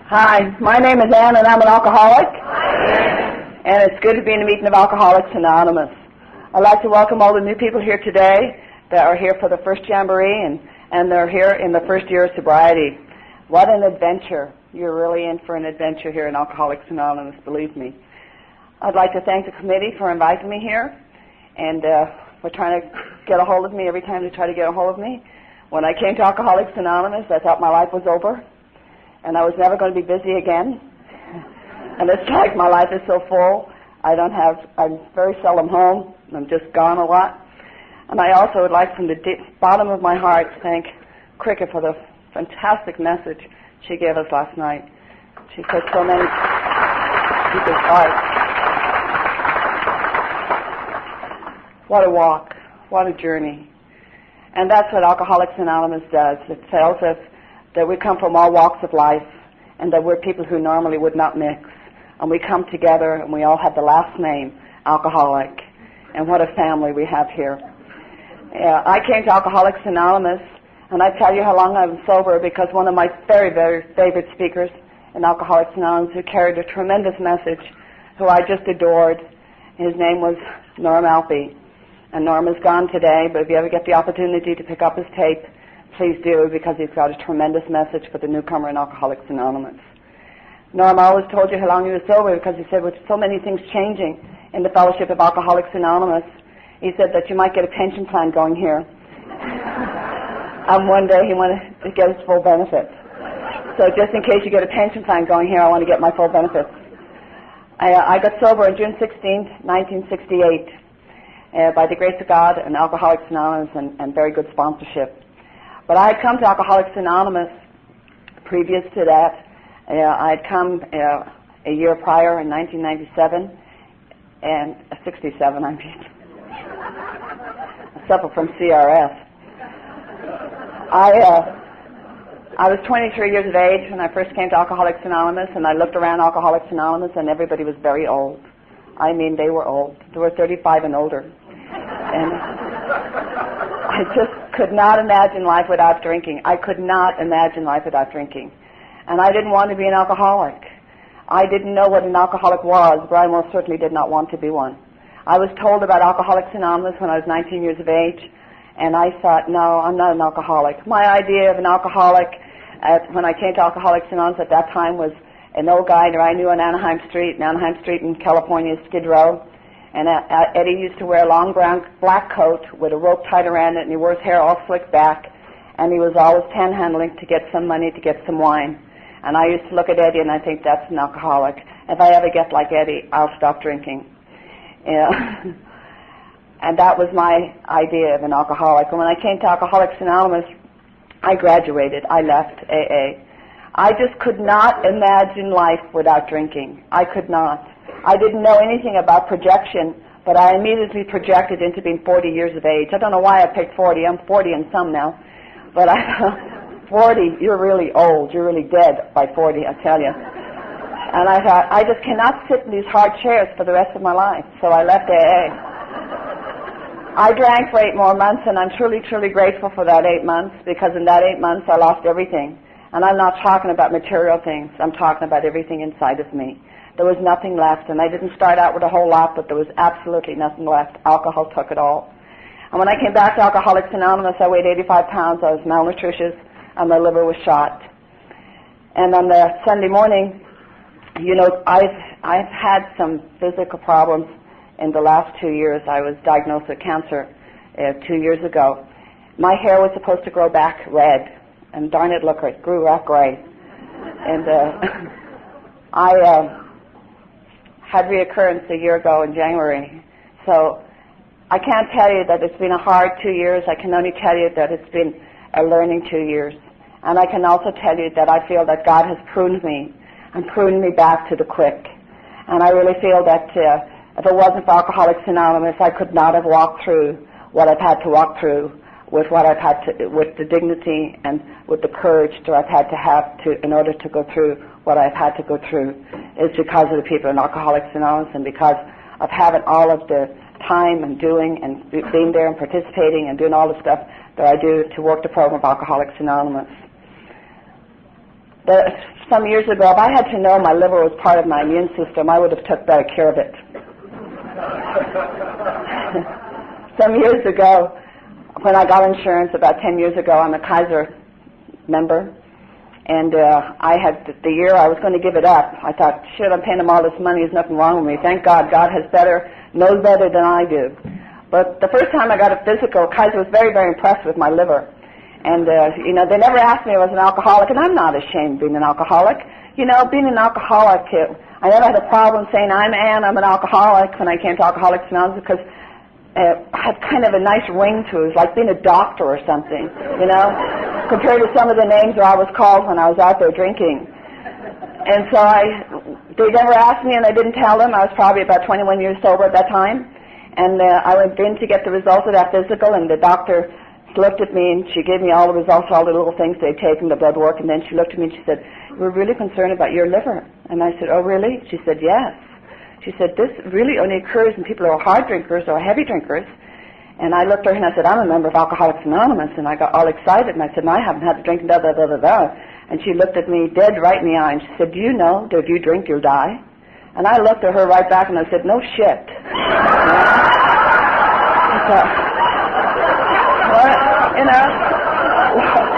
Hi, my name is Ann and I'm an alcoholic. And it's good to be in a meeting of Alcoholics Anonymous. I'd like to welcome all the new people here today that are here for the first Jamboree and they're here in the first year of sobriety. What an adventure. You're really in for an adventure here in Alcoholics Anonymous, believe me. I'd like to thank the committee for inviting me here and for trying to get a hold of me every time they try to get a hold of me. When I came to Alcoholics Anonymous, I thought my life was over and I was never going to be busy again. And it's like my life is so full. I'm very seldom home. I'm just gone a lot. And I also would like from the bottom of my heart to thank Cricket for the fantastic message she gave us last night. She put so many people's hearts. What a walk. What a journey. And that's what Alcoholics Anonymous does. It tells us that we come from all walks of life and that we're people who normally would not mix. And we come together and we all have the last name, alcoholic. And what a family we have here. I came to Alcoholics Anonymous, and I tell you how long I was sober because one of my very, very favorite speakers in Alcoholics Anonymous who carried a tremendous message, who I just adored, his name was Norm Alpy. And Norm is gone today, but if you ever get the opportunity to pick up his tape, please do, because he's got a tremendous message for the newcomer in Alcoholics Anonymous. Norm always told you how long he was sober because he said with so many things changing in the Fellowship of Alcoholics Anonymous, he said that you might get a pension plan going here. And one day he wanted to get his full benefits. So just in case you get a pension plan going here, I want to get my full benefits. I got sober on June 16th, 1968, by the grace of God and Alcoholics Anonymous and very good sponsorship. But I had come to Alcoholics Anonymous previous to that. I had come a year prior in 1997, and 67, I mean. I suffer from CRS. I was 23 years of age when I first came to Alcoholics Anonymous, and I looked around Alcoholics Anonymous, and everybody was very old. I mean, they were old. They were 35 and older. And I just could not imagine life without drinking. I could not imagine life without drinking. And I didn't want to be an alcoholic. I didn't know what an alcoholic was, but I most certainly did not want to be one. I was told about Alcoholics Anonymous when I was 19 years of age, and I thought, no, I'm not an alcoholic. My idea of an alcoholic, when I came to Alcoholics Anonymous at that time, was an old guy that I knew on Anaheim Street in California, Skid Row. And Eddie used to wear a long brown black coat with a rope tied around it, and he wore his hair all slicked back, and he was always panhandling to get some money to get some wine. And I used to look at Eddie and I think, that's an alcoholic. If I ever get like Eddie, I'll stop drinking. And that was my idea of an alcoholic. And when I came to Alcoholics Anonymous, I graduated. I left AA. I just could not imagine life without drinking. I could not. I didn't know anything about projection, but I immediately projected into being 40 years of age. I don't know why I picked 40. I'm 40 and some now. But 40, you're really old. You're really dead by 40, I tell you. And I thought, I just cannot sit in these hard chairs for the rest of my life. So I left AA. I drank for 8 more months, and I'm truly, truly grateful for that 8 months, because in that 8 months I lost everything. And I'm not talking about material things. I'm talking about everything inside of me. There was nothing left, and I didn't start out with a whole lot, but there was absolutely nothing left. Alcohol took it all. And when I came back to Alcoholics Anonymous, I weighed 85 pounds. I was malnutritious, and my liver was shot. And on the Sunday morning, you know, I've had some physical problems in the last 2 years. I was diagnosed with cancer 2 years ago. My hair was supposed to grow back red, and darn it, look, it grew back gray. And I had reoccurrence a year ago in January. So I can't tell you that it's been a hard 2 years. I can only tell you that it's been a learning 2 years. And I can also tell you that I feel that God has pruned me and pruned me back to the quick. And I really feel that if it wasn't for Alcoholics Anonymous, I could not have walked through what I've had to walk through with what I've had to, with the dignity and with the courage that I've had to have to, in order to go through what I've had to go through, is because of the people in Alcoholics Anonymous and because of having all of the time and doing and being there and participating and doing all the stuff that I do to work the program of Alcoholics Anonymous. some years ago, if I had to know my liver was part of my immune system, I would have took better care of it. Some years ago, when I got insurance about 10 years ago, I'm a Kaiser member, and I had the year I was going to give it up. I thought, shit, I'm paying them all this money. There's nothing wrong with me. Thank God. God knows better than I do. But the first time I got a physical, Kaiser was very, very impressed with my liver. And, they never asked me if I was an alcoholic, and I'm not ashamed of being an alcoholic. Being an alcoholic, I never had a problem saying I'm an alcoholic when I came to Alcoholics Anonymous, because it had kind of a nice ring to it. It was like being a doctor or something, compared to some of the names that I was called when I was out there drinking. And so they never asked me, and I didn't tell them. I was probably about 21 years sober at that time. And I went in to get the results of that physical, and the doctor looked at me, and she gave me all the results, all the little things they'd taken, the blood work, and then she looked at me and she said, "We're really concerned about your liver." And I said, "Oh, really?" She said, "Yes." She said, "This really only occurs in people who are hard drinkers or heavy drinkers." And I looked at her and I said, "I'm a member of Alcoholics Anonymous." And I got all excited, and I said, "No, I haven't had to drink, da, da, da, da, da." And she looked at me dead right in the eye, and she said, "Do you know that if you drink, you'll die?" And I looked at her right back, and I said, "No shit."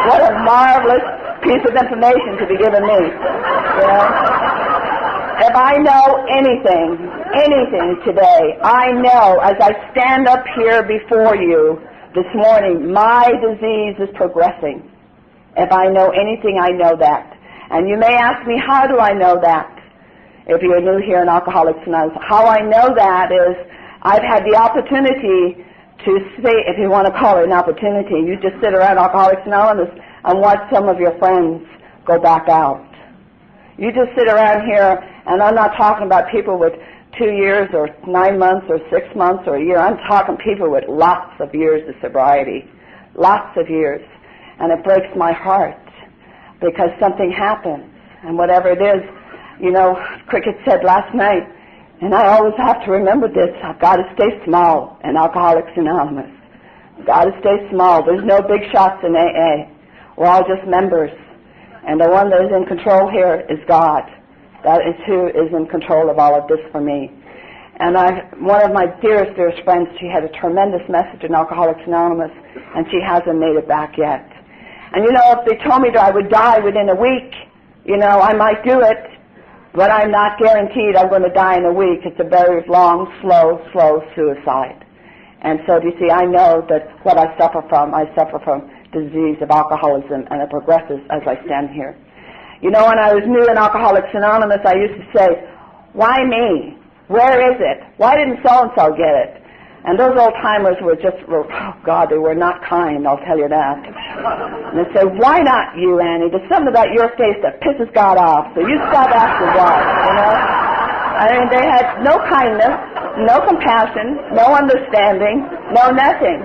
What a marvelous piece of information to be given me. If I know anything today, I know as I stand up here before you this morning, my disease is progressing. If I know anything, I know that. And you may ask me, how do I know that? If you're new here in Alcoholics Anonymous, how I know that is I've had the opportunity to say, if you want to call it an opportunity, you just sit around Alcoholics Anonymous and watch some of your friends go back out. You just sit around here, and I'm not talking about people with 2 years or 9 months or 6 months or a year. I'm talking people with lots of years of sobriety, lots of years. And it breaks my heart because something happens. And whatever it is, Cricket said last night, and I always have to remember this, I've got to stay small in Alcoholics Anonymous. I've got to stay small. There's no big shots in AA. We're all just members. And the one that is in control here is God. That is who is in control of all of this for me. And one of my dearest friends, she had a tremendous message in Alcoholics Anonymous, and she hasn't made it back yet. And if they told me that I would die within a week, I might do it. But I'm not guaranteed I'm going to die in a week. It's a very long, slow suicide. And so, you see, I know that what I suffer from disease of alcoholism, and it progresses as I stand here. When I was new in Alcoholics Anonymous, I used to say, why me? Where is it? Why didn't so-and-so get it? And those old-timers were they were not kind, I'll tell you that. And they say, why not you, Annie? There's something about your face that pisses God off, so you stop asking why, I mean, they had no kindness, no compassion, no understanding, no nothing.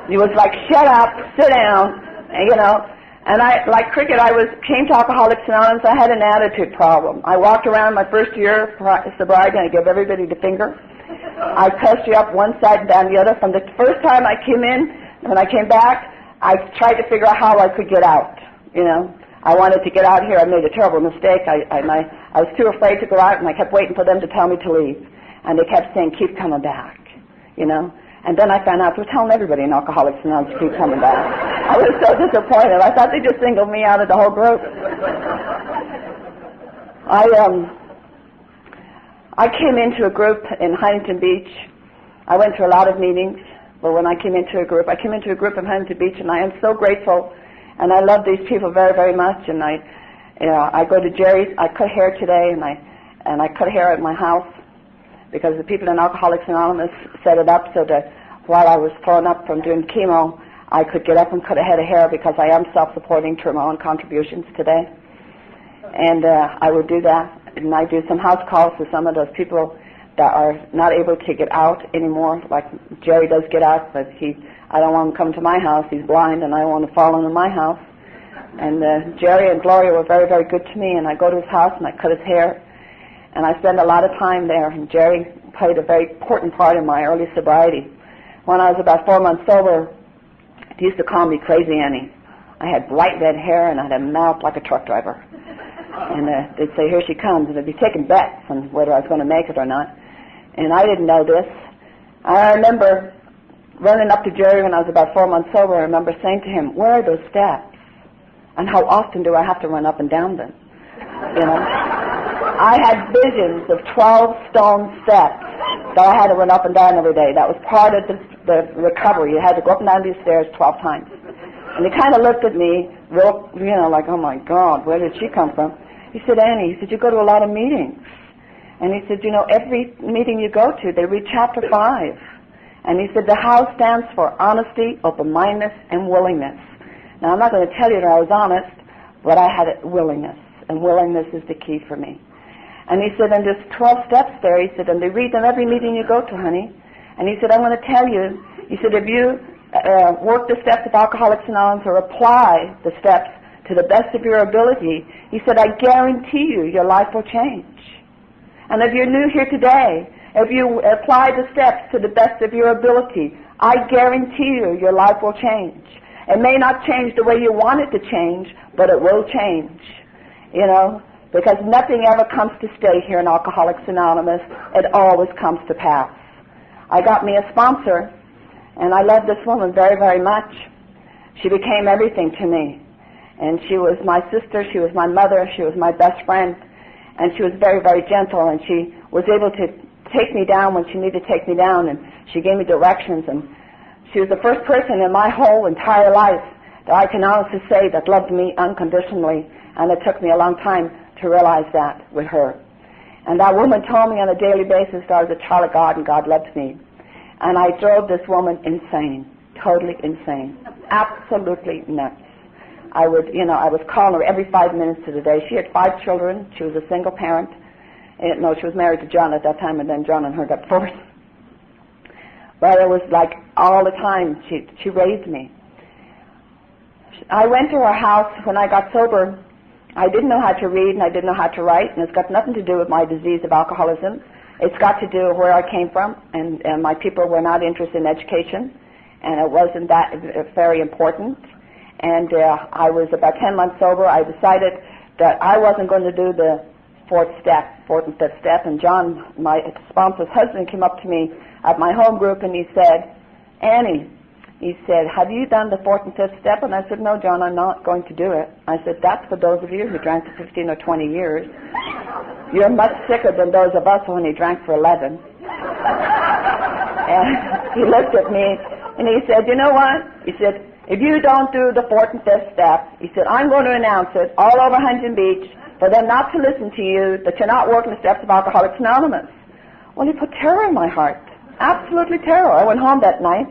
It was like, shut up, sit down, and I, like Cricket, came to Alcoholics Anonymous, I had an attitude problem. I walked around my first year of sobriety, and I gave everybody the finger. I cussed you up one side and down the other. From the first time I came in, when I came back, I tried to figure out how I could get out, I wanted to get out here. I made a terrible mistake. I was too afraid to go out, and I kept waiting for them to tell me to leave. And they kept saying, keep coming back, And then I found out they were telling everybody in Alcoholics Anonymous to keep coming back. I was so disappointed. I thought they just singled me out of the whole group. I came into a group in Huntington Beach. I went to a lot of meetings, but when I came into a group in Huntington Beach, and I am so grateful, and I love these people very, very much. And I go to Jerry's. I cut hair today, and I cut hair at my house because the people in Alcoholics Anonymous set it up so that while I was thrown up from doing chemo, I could get up and cut a head of hair because I am self-supporting through my own contributions today. And I would do that. And I do some house calls to some of those people that are not able to get out anymore. Like Jerry does get out, but I don't want him to come to my house. He's blind, and I don't want to fall into my house. And Jerry and Gloria were very, very good to me, and I go to his house and I cut his hair. And I spend a lot of time there, and Jerry played a very important part in my early sobriety. When I was about 4 months sober, they used to call me Crazy Annie. I had bright red hair, and I had a mouth like a truck driver. And they'd say, here she comes, and they'd be taking bets on whether I was going to make it or not. And I didn't know this. I remember running up to Jerry when I was about 4 months sober. I remember saying to him, where are those steps? And how often do I have to run up and down them? You know? I had visions of 12 stone steps that I had to run up and down every day. That was part of the recovery. You had to go up and down these stairs 12 times. And he kind of looked at me, real, you know, like, oh my God, where did she come from? He said, Annie, he said, you go to a lot of meetings. And he said, you know, every meeting you go to, they read chapter 5. And he said, the house stands for honesty, open-mindedness, and willingness. Now, I'm not going to tell you that I was honest, but I had willingness. And willingness is the key for me. And he said, and there's 12 steps there. He said, and they read them every meeting you go to, honey. And he said, I'm going to tell you. He said, if you work the steps of Alcoholics Anonymous or apply the steps to the best of your ability, he said, I guarantee you your life will change. And if you're new here today, if you apply the steps to the best of your ability, I guarantee you your life will change. It may not change the way you want it to change, but it will change. You know, because nothing ever comes to stay here in Alcoholics Anonymous. It always comes to pass. I got me a sponsor, and I love this woman very, very much. She became everything to me. And she was my sister, she was my mother, she was my best friend, and she was very, very gentle, and she was able to take me down when she needed to take me down, and she gave me directions, and she was the first person in my whole entire life that I can honestly say that loved me unconditionally, and it took me a long time to realize that with her. And that woman told me on a daily basis that I was a child of God and God loved me. And I drove this woman insane, totally insane, absolutely nuts. I was calling her every 5 minutes of the day. She had 5 children. She was a single parent. No, she was married to John at that time, and then John and her got divorced. But it was like all the time she raised me. I went to her house when I got sober. I didn't know how to read and I didn't know how to write, and it's got nothing to do with my disease of alcoholism. It's got to do with where I came from, and my people were not interested in education, and it wasn't that very important. And I was about 10 months sober. I decided that I wasn't going to do the fourth and fifth step, and John, my sponsor's husband, came up to me at my home group, and he said, Annie, he said, have you done the fourth and fifth step? And I said, no, John, I'm not going to do it. I said, that's for those of you who drank for 15 or 20 years. You're much sicker than those of us who only drank for 11. And he looked at me, and he said, you know what? He said, if you don't do the fourth and fifth step, he said, I'm going to announce it all over Huntington Beach for them not to listen to you, that you're not working the steps of Alcoholics Anonymous. Well, he put terror in my heart, absolutely terror. I went home that night.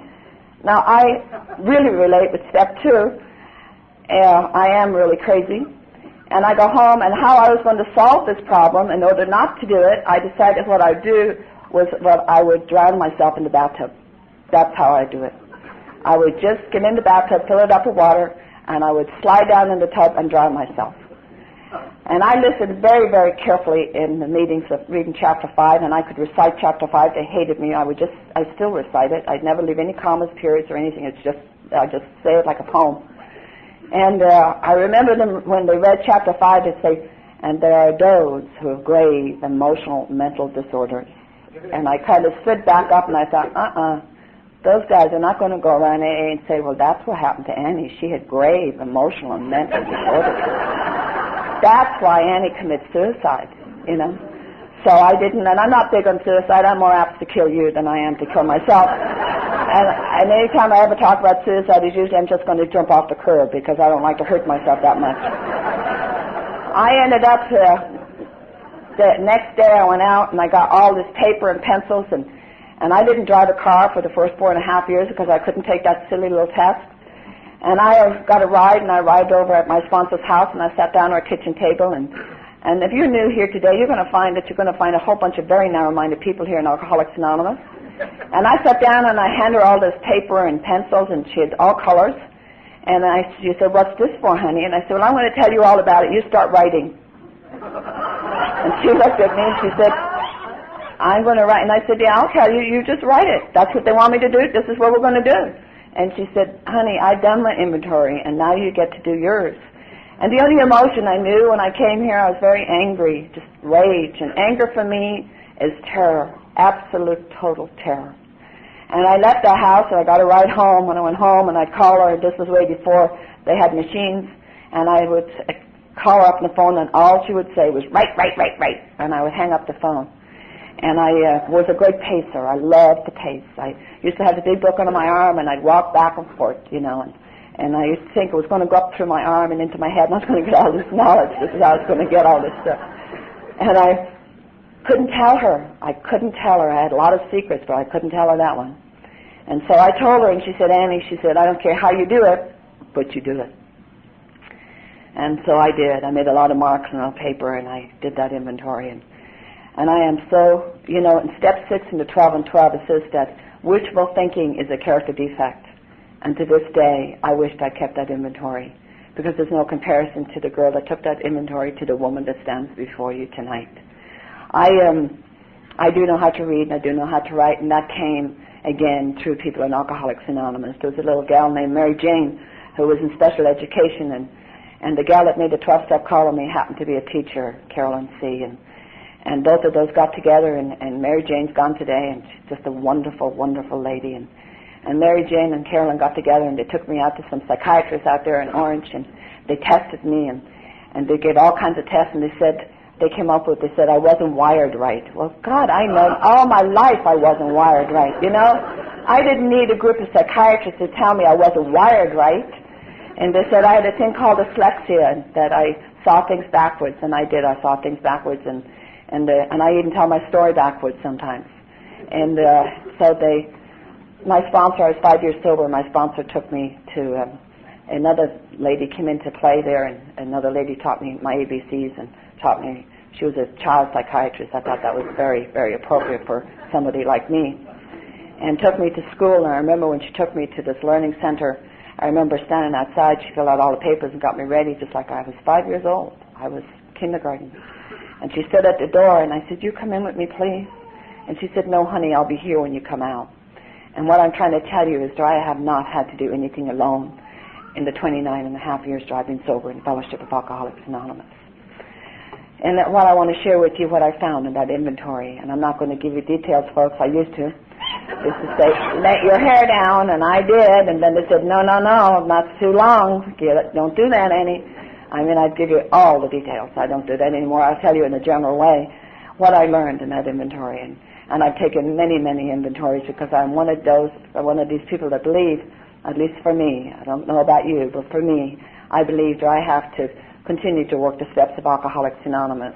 Now, I really relate with step 2. I am really crazy. And I go home, and how I was going to solve this problem, in order not to do it, I decided what I'd do was that I would drown myself in the bathtub. That's how I do it. I would just get in the bathtub, fill it up with water, and I would slide down in the tub and drown myself. And I listened very, very carefully in the meetings of reading chapter 5, and I could recite chapter 5. They hated me. I still recite it. I'd never leave any commas, periods, or anything. I just say it like a poem. And I remember them when they read chapter 5, they say, and there are those who have grave emotional mental disorders. And I kind of stood back up and I thought, those guys are not going to go around AA and say, well, that's what happened to Annie. She had grave emotional and mental disorders. That's why Annie commits suicide, you know. So I didn't, and I'm not big on suicide. I'm more apt to kill you than I am to kill myself. And any time I ever talk about suicide, it's usually I'm just going to jump off the curb because I don't like to hurt myself that much. I ended up, the next day I went out and I got all this paper and pencils, and I didn't drive a car for the first 4.5 years because I couldn't take that silly little test. And I got a ride, and I arrived over at my sponsor's house, and I sat down at our kitchen table, and if you're new here today, you're going to find a whole bunch of very narrow-minded people here in Alcoholics Anonymous. And I sat down, and I handed her all this paper and pencils, and she had all colors. And she said, what's this for, honey? And I said, well, I'm going to tell you all about it. You start writing. And she looked at me, and she said, I'm going to write. And I said, yeah, I'll tell you. You just write it. That's what they want me to do. This is what we're going to do. And she said, honey, I've done my inventory, and now you get to do yours. And the only emotion I knew when I came here, I was very angry, just rage. And anger for me is terror, absolute, total terror. And I left the house, and I got a ride home. When I went home, and I'd call her, this was way before they had machines, and I would call her up on the phone, and all she would say was, right, right, right, right. And I would hang up the phone. And I was a great pacer. I loved to pace. I used to have the big book under my arm, and I'd walk back and forth, and I used to think it was going to go up through my arm and into my head, and I was going to get all this knowledge. This is how I was going to get all this stuff. And I couldn't tell her. I had a lot of secrets, but I couldn't tell her that one. And so I told her, and she said, Annie, she said, I don't care how you do it, but you do it. And so I did. I made a lot of marks on paper, and I did that inventory. And I am so, in step 6 in the 12 and 12, it says that wishful thinking is a character defect. And to this day, I wished I kept that inventory, because there's no comparison to the girl that took that inventory to the woman that stands before you tonight. I do know how to read, and I do know how to write, and that came, again, through people in Alcoholics Anonymous. There was a little gal named Mary Jane who was in special education, and the gal that made the 12-step call on me happened to be a teacher, Carolyn C., and both of those got together, and Mary Jane's gone today, and she's just a wonderful, wonderful lady, and Mary Jane and Carolyn got together, and they took me out to some psychiatrists out there in Orange, and they tested me, and they gave all kinds of tests, and they said I wasn't wired right. Well, God, I know all my life I wasn't wired right, I didn't need a group of psychiatrists to tell me I wasn't wired right. And they said I had a thing called dyslexia, that I saw things backwards, and I did. I saw things backwards, and I even tell my story backwards sometimes. And my sponsor, I was 5 years sober, my sponsor took me to, another lady came into play there, and another lady taught me my ABCs and taught me, she was a child psychiatrist. I thought that was very, very appropriate for somebody like me. And took me to school, and I remember when she took me to this learning center, I remember standing outside, she filled out all the papers and got me ready just like I was 5 years old. I was kindergarten. And she stood at the door, and I said, you come in with me, please? And she said, no, honey, I'll be here when you come out. And what I'm trying to tell you is that I have not had to do anything alone in the 29 and a half years that I've been sober in Fellowship of Alcoholics Anonymous. And that what I want to share with you what I found in that inventory, and I'm not going to give you details, folks, I used to, just to say, let your hair down, and I did, and then they said, no, not too long, don't do that, Annie. I mean, I'd give you all the details. I don't do that anymore. I'll tell you in a general way what I learned in that inventory, and I've taken many, many inventories because I'm one of these people that believe, at least for me, I don't know about you, but for me, I believe that I have to continue to work the steps of Alcoholics Anonymous.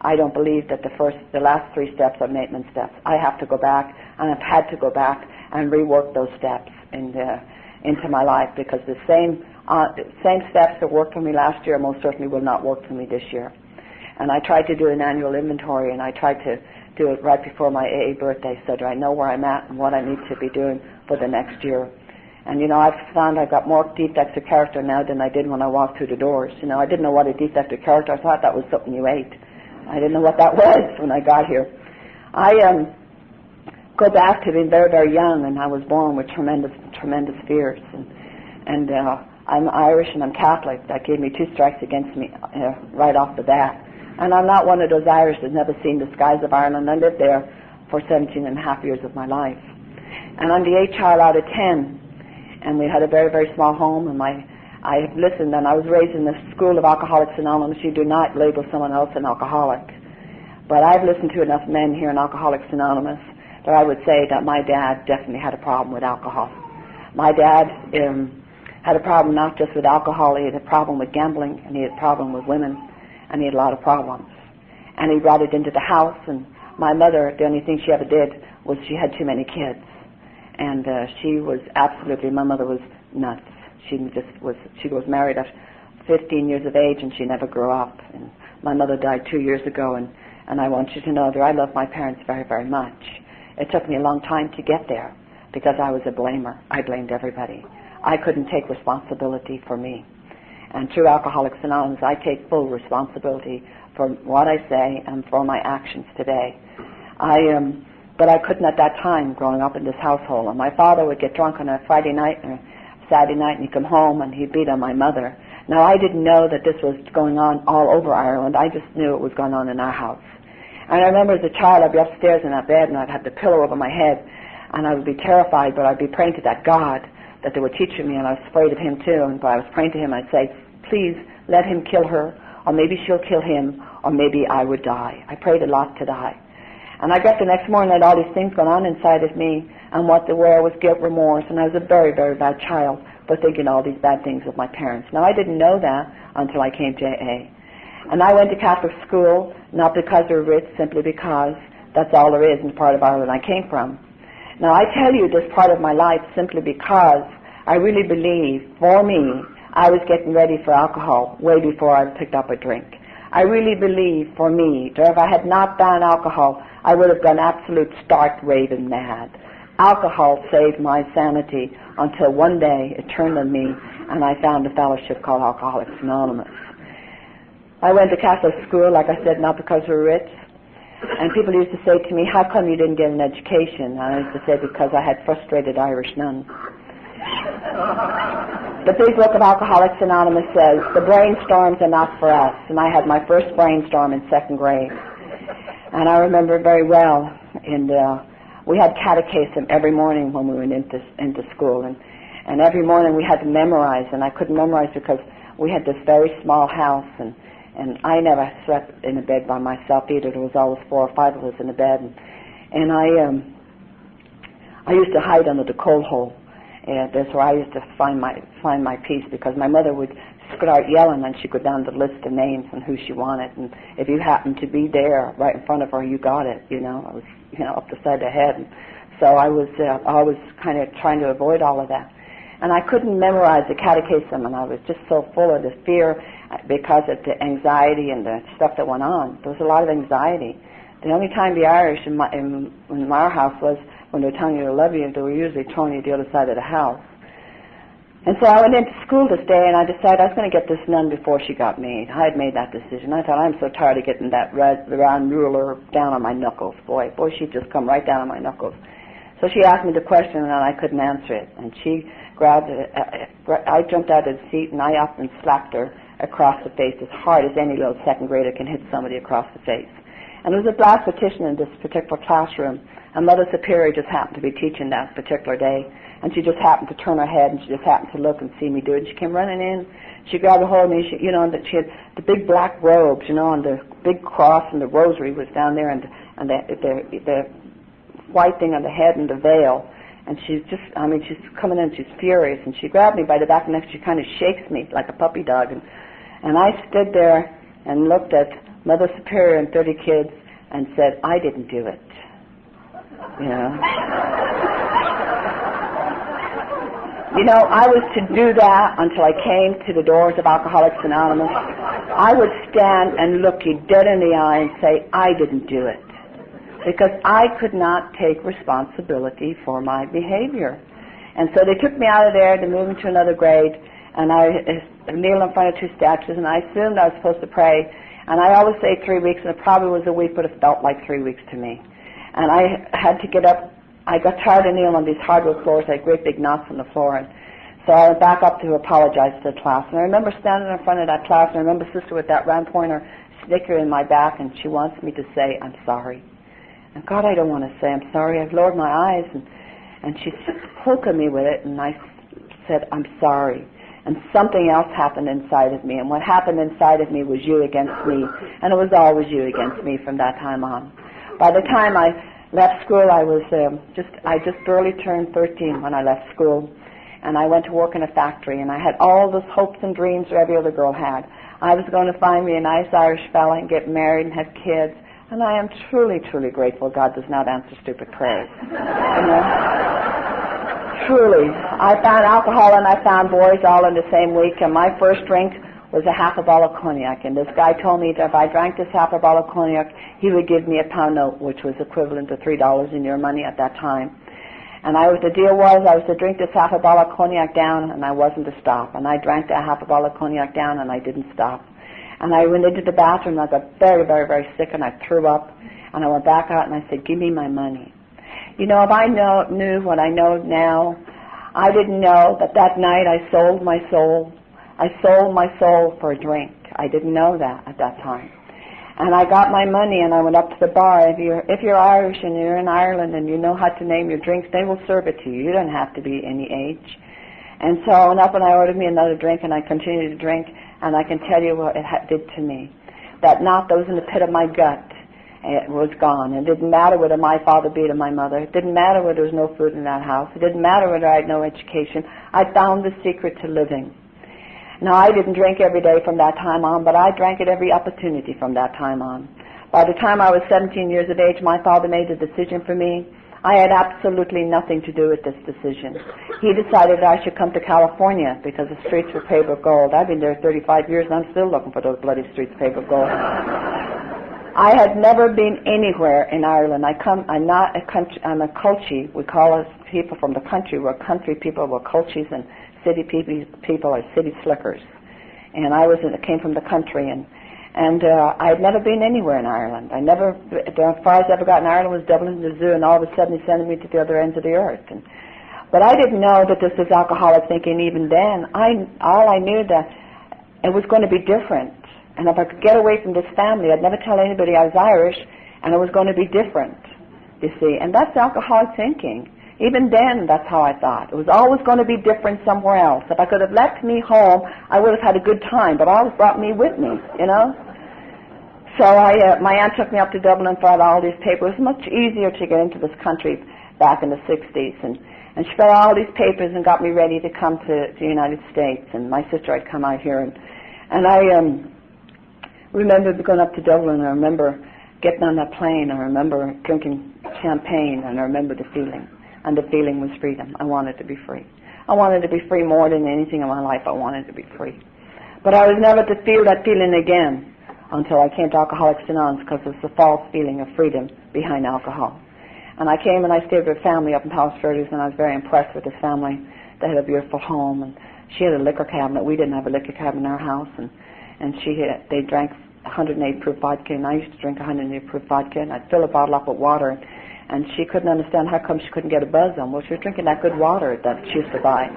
I don't believe that the last 3 steps are maintenance steps. I have to go back, and I've had to go back and rework those steps into my life, because the same steps that worked for me last year most certainly will not work for me this year. And I tried to do an annual inventory, and I tried to do it right before my AA birthday, so that I know where I'm at and what I need to be doing for the next year. And, I've found I've got more defects of character now than I did when I walked through the doors. I didn't know what a defect of character. I thought that was something you ate. I didn't know what that was when I got here. I go back to being very, very young, and I was born with tremendous, tremendous fears. And I'm Irish and I'm Catholic. That gave me 2 strikes against me right off the bat. And I'm not one of those Irish that's never seen the skies of Ireland. I lived there for 17 and a half years of my life. And I'm the 8th child out of 10. And we had a very, very small home, and I listened, and I was raised in the school of Alcoholics Anonymous. You do not label someone else an alcoholic. But I've listened to enough men here in Alcoholics Anonymous that I would say that my dad definitely had a problem with alcohol. My dad had a problem not just with alcohol, he had a problem with gambling, and he had a problem with women, and he had a lot of problems. And he brought it into the house, and my mother, the only thing she ever did was she had too many kids. And she was absolutely, my mother was nuts. She was married at 15 years of age, and she never grew up. And my mother died 2 years ago, and I want you to know that I love my parents very, very much. It took me a long time to get there, because I was a blamer. I blamed everybody. I couldn't take responsibility for me. And through Alcoholics Anonymous, I take full responsibility for what I say and for my actions today. But I couldn't at that time, growing up in this household. And my father would get drunk on a Friday night or Saturday night, and he'd come home and he'd beat on my mother. Now, I didn't know that this was going on all over Ireland. I just knew it was going on in our house. And I remember as a child, I'd be upstairs in that bed, and I'd have the pillow over my head, and I would be terrified, but I'd be praying to that God that they were teaching me, and I was afraid of him too. And but I was praying to him, I'd say, please let him kill her, or maybe she'll kill him, or maybe I would die. I prayed a lot to die. And I got the next morning, I had all these things going on inside of me, and what there were was guilt, remorse, and I was a very, very bad child for thinking all these bad things of my parents. Now, I didn't know that until I came to AA. And I went to Catholic school, not because they're rich, simply because that's all there is in the part of Ireland I came from. Now, I tell you this part of my life simply because I really believe, for me, I was getting ready for alcohol way before I picked up a drink. I really believe, for me, that if I had not done alcohol, I would have gone absolute stark raving mad. Alcohol saved my sanity until one day it turned on me and I found a fellowship called Alcoholics Anonymous. I went to Catholic school, like I said, not because we were rich. And people used to say to me, how come you didn't get an education? And I used to say, because I had frustrated Irish nuns. The big book of Alcoholics Anonymous says, the brainstorms are not for us. And I had my first brainstorm in second grade. And I remember very well, and we had catechism every morning when we went into school. And every morning we had to memorize, and I couldn't memorize because we had this very small house, and I never slept in a bed by myself either. There was always 4 or 5 of us in a bed, and I used to hide under the coal hole. That's where I used to find my peace, because my mother would start yelling, and she'd go down the list of names and who she wanted, and if you happened to be there right in front of her, you got it. I was up the side of the head, and so I was always kind of trying to avoid all of that. And I couldn't memorize the catechism, and I was just so full of the fear because of the anxiety and the stuff that went on. There was a lot of anxiety. The only time the Irish in our house was when they were telling you to love you, they were usually throwing you to the other side of the house. And so I went into school this day, and I decided I was going to get this nun before she got me. I had made that decision. I thought, I'm so tired of getting that round ruler down on my knuckles. Boy, she'd just come right down on my knuckles. So she asked me the question, and I couldn't answer it. And she grabbed it. I jumped out of the seat, and I up and slapped her across the face as hard as any little second grader can hit somebody across the face. And there was a black petition in this particular classroom, and Mother Superior just happened to be teaching that particular day. And she just happened to turn her head, and she just happened to look and see me do it. And she came running in. She grabbed a hold of me. She had the big black robes, and the big cross and the rosary was down there, and the white thing on the head and the veil. And she's coming in. She's furious, and she grabbed me by the back of the neck. She kind of shakes me like a puppy dog, and I stood there and looked at Mother Superior and 30 kids and said, I didn't do it. I was to do that until I came to the doors of Alcoholics Anonymous. I would stand and look you dead in the eye and say, I didn't do it. Because I could not take responsibility for my behavior. And so they took me out of there to move me to another grade, and I kneeled in front of 2 statues, and I assumed I was supposed to pray. And I always say 3 weeks, and it probably was a week, but it felt like 3 weeks to me. And I had to get up. I got tired of kneeling on these hardwood floors. I had great big knots on the floor. And so I went back up to apologize to the class. And I remember standing in front of that class, and I remember Sister with that round pointer snicker in my back, and she wants me to say, I'm sorry. And God, I don't want to say I'm sorry. I've lowered my eyes, and she's poking me with it, and I said, I'm sorry. And something else happened inside of me, and what happened inside of me was you against me, and it was always you against me from that time on. By the time I left school, I just barely turned 13 when I left school, and I went to work in a factory, and I had all those hopes and dreams that every other girl had. I was going to find me a nice Irish fella and get married and have kids, and I am truly, truly grateful God does not answer stupid prayers. Truly. I found alcohol and I found boys all in the same week, and my first drink was a half a bottle of cognac, and this guy told me that if I drank this half a bottle of cognac, he would give me a pound note, which was equivalent to $3 in your money at that time. And the deal was I was to drink this half a bottle of cognac down, and I wasn't to stop. And I drank that half a bottle of cognac down, and I didn't stop. And I went into the bathroom, and I got very, very, very sick, and I threw up. And I went back out, and I said, give me my money. If I knew what I know now, I didn't know that night I sold my soul I sold my soul for a drink. I didn't know that at that time. And I got my money and I went up to the bar. If you're Irish and you're in Ireland and you know how to name your drinks, they will serve it to you. You don't have to be any age. And so I went up and I ordered me another drink, and I continued to drink, and I can tell you what it did to me. That knot that was in the pit of my gut, it was gone. It didn't matter whether my father beat my mother. It didn't matter whether there was no food in that house. It didn't matter whether I had no education. I found the secret to living. Now, I didn't drink every day from that time on, but I drank at every opportunity from that time on. By the time I was 17 years of age, my father made a decision for me. I had absolutely nothing to do with this decision. He decided that I should come to California because the streets were paved with gold. I've been there 35 years, and I'm still looking for those bloody streets paved with gold. I had never been anywhere in Ireland. I'm not a country. I'm a culchie. We call us people from the country. We're country people. We're culchies, and city people are city slickers. And I came from the country, and I had never been anywhere in Ireland. The farthest I ever got in Ireland was Dublin to the zoo, and all of a sudden he sent me to the other ends of the earth. But I didn't know that this was alcoholic thinking even then. All I knew that it was going to be different. And if I could get away from this family, I'd never tell anybody I was Irish, and it was going to be different, you see. And that's alcoholic thinking. Even then, that's how I thought. It was always going to be different somewhere else. If I could have left me home, I would have had a good time, but always brought me with me, you know. So my aunt took me up to Dublin and filed all these papers. It was much easier to get into this country back in the 60s. And she filed all these papers and got me ready to come to the United States. And my sister had come out here. And I remember going up to Dublin. I remember getting on that plane. I remember drinking champagne. And I remember the feeling. And the feeling was freedom. I wanted to be free. I wanted to be free more than anything in my life. I wanted to be free. But I was never to feel that feeling again until I came to Alcoholics Anonymous, because it's the false feeling of freedom behind alcohol. And I came and I stayed with a family up in Paso, and I was very impressed with this family. They had a beautiful home, and she had a liquor cabinet. We didn't have a liquor cabinet in our house, and they drank 108 proof vodka, and I used to drink 108 proof vodka, and I'd fill a bottle up with water, and she couldn't understand how come she couldn't get a buzz on. Well, she was drinking that good water that she used to buy.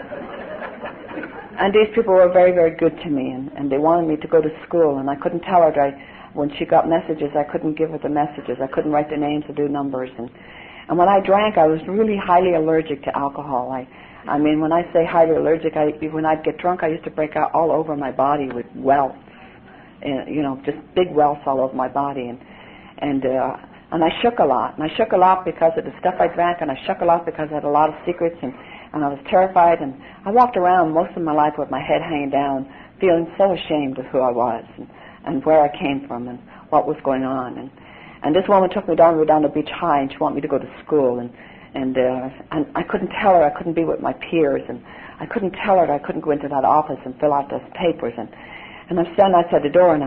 And these people were very, very good to me, and they wanted me to go to school, and I couldn't tell her that when she got messages, I couldn't give her the messages. I couldn't write the names or do numbers. And when I drank, I was really highly allergic to alcohol. I mean, when I say highly allergic, when I'd get drunk, I used to break out all over my body with welts, just big welts all over my body. And I shook a lot. And I shook a lot because of the stuff I drank, and I shook a lot because I had a lot of secrets, and I was terrified, and I walked around most of my life with my head hanging down, feeling so ashamed of who I was and where I came from and what was going on. And this woman took me down to Beach High, and she wanted me to go to school, and I couldn't tell her I couldn't be with my peers, and I couldn't tell her that I couldn't go into that office and fill out those papers, and I'm standing outside the door, and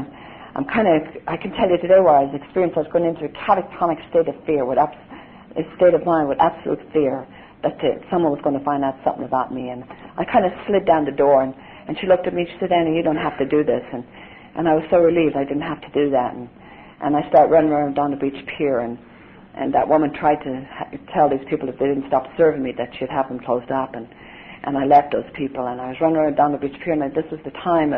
I can tell you today where I was experiencing. I was going into a catatonic state of fear, a state of mind with absolute fear that someone was going to find out something about me. And I kind of slid down the door, and she looked at me. She said, "Annie, you don't have to do this." And I was so relieved I didn't have to do that. And I started running around down the beach pier, and that woman tried to tell these people if they didn't stop serving me that she'd have them closed up. And I left those people, and I was running around down the beach pier, and this was the time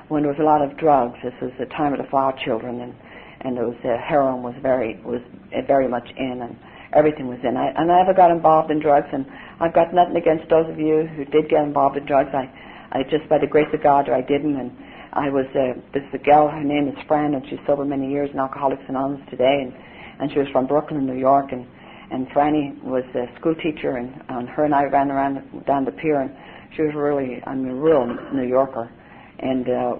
when there was a lot of drugs. This was the time of the flower children, and there was heroin was very much in, and everything was in. I never got involved in drugs, and I've got nothing against those of you who did get involved in drugs. I just, by the grace of God, I didn't. And I was, this is a gal, her name is Fran, and she's sober many years in Alcoholics Anonymous today, and she was from Brooklyn, New York, and Franny was a school teacher, and her and I ran around down the pier, and she was really, a real New Yorker. And I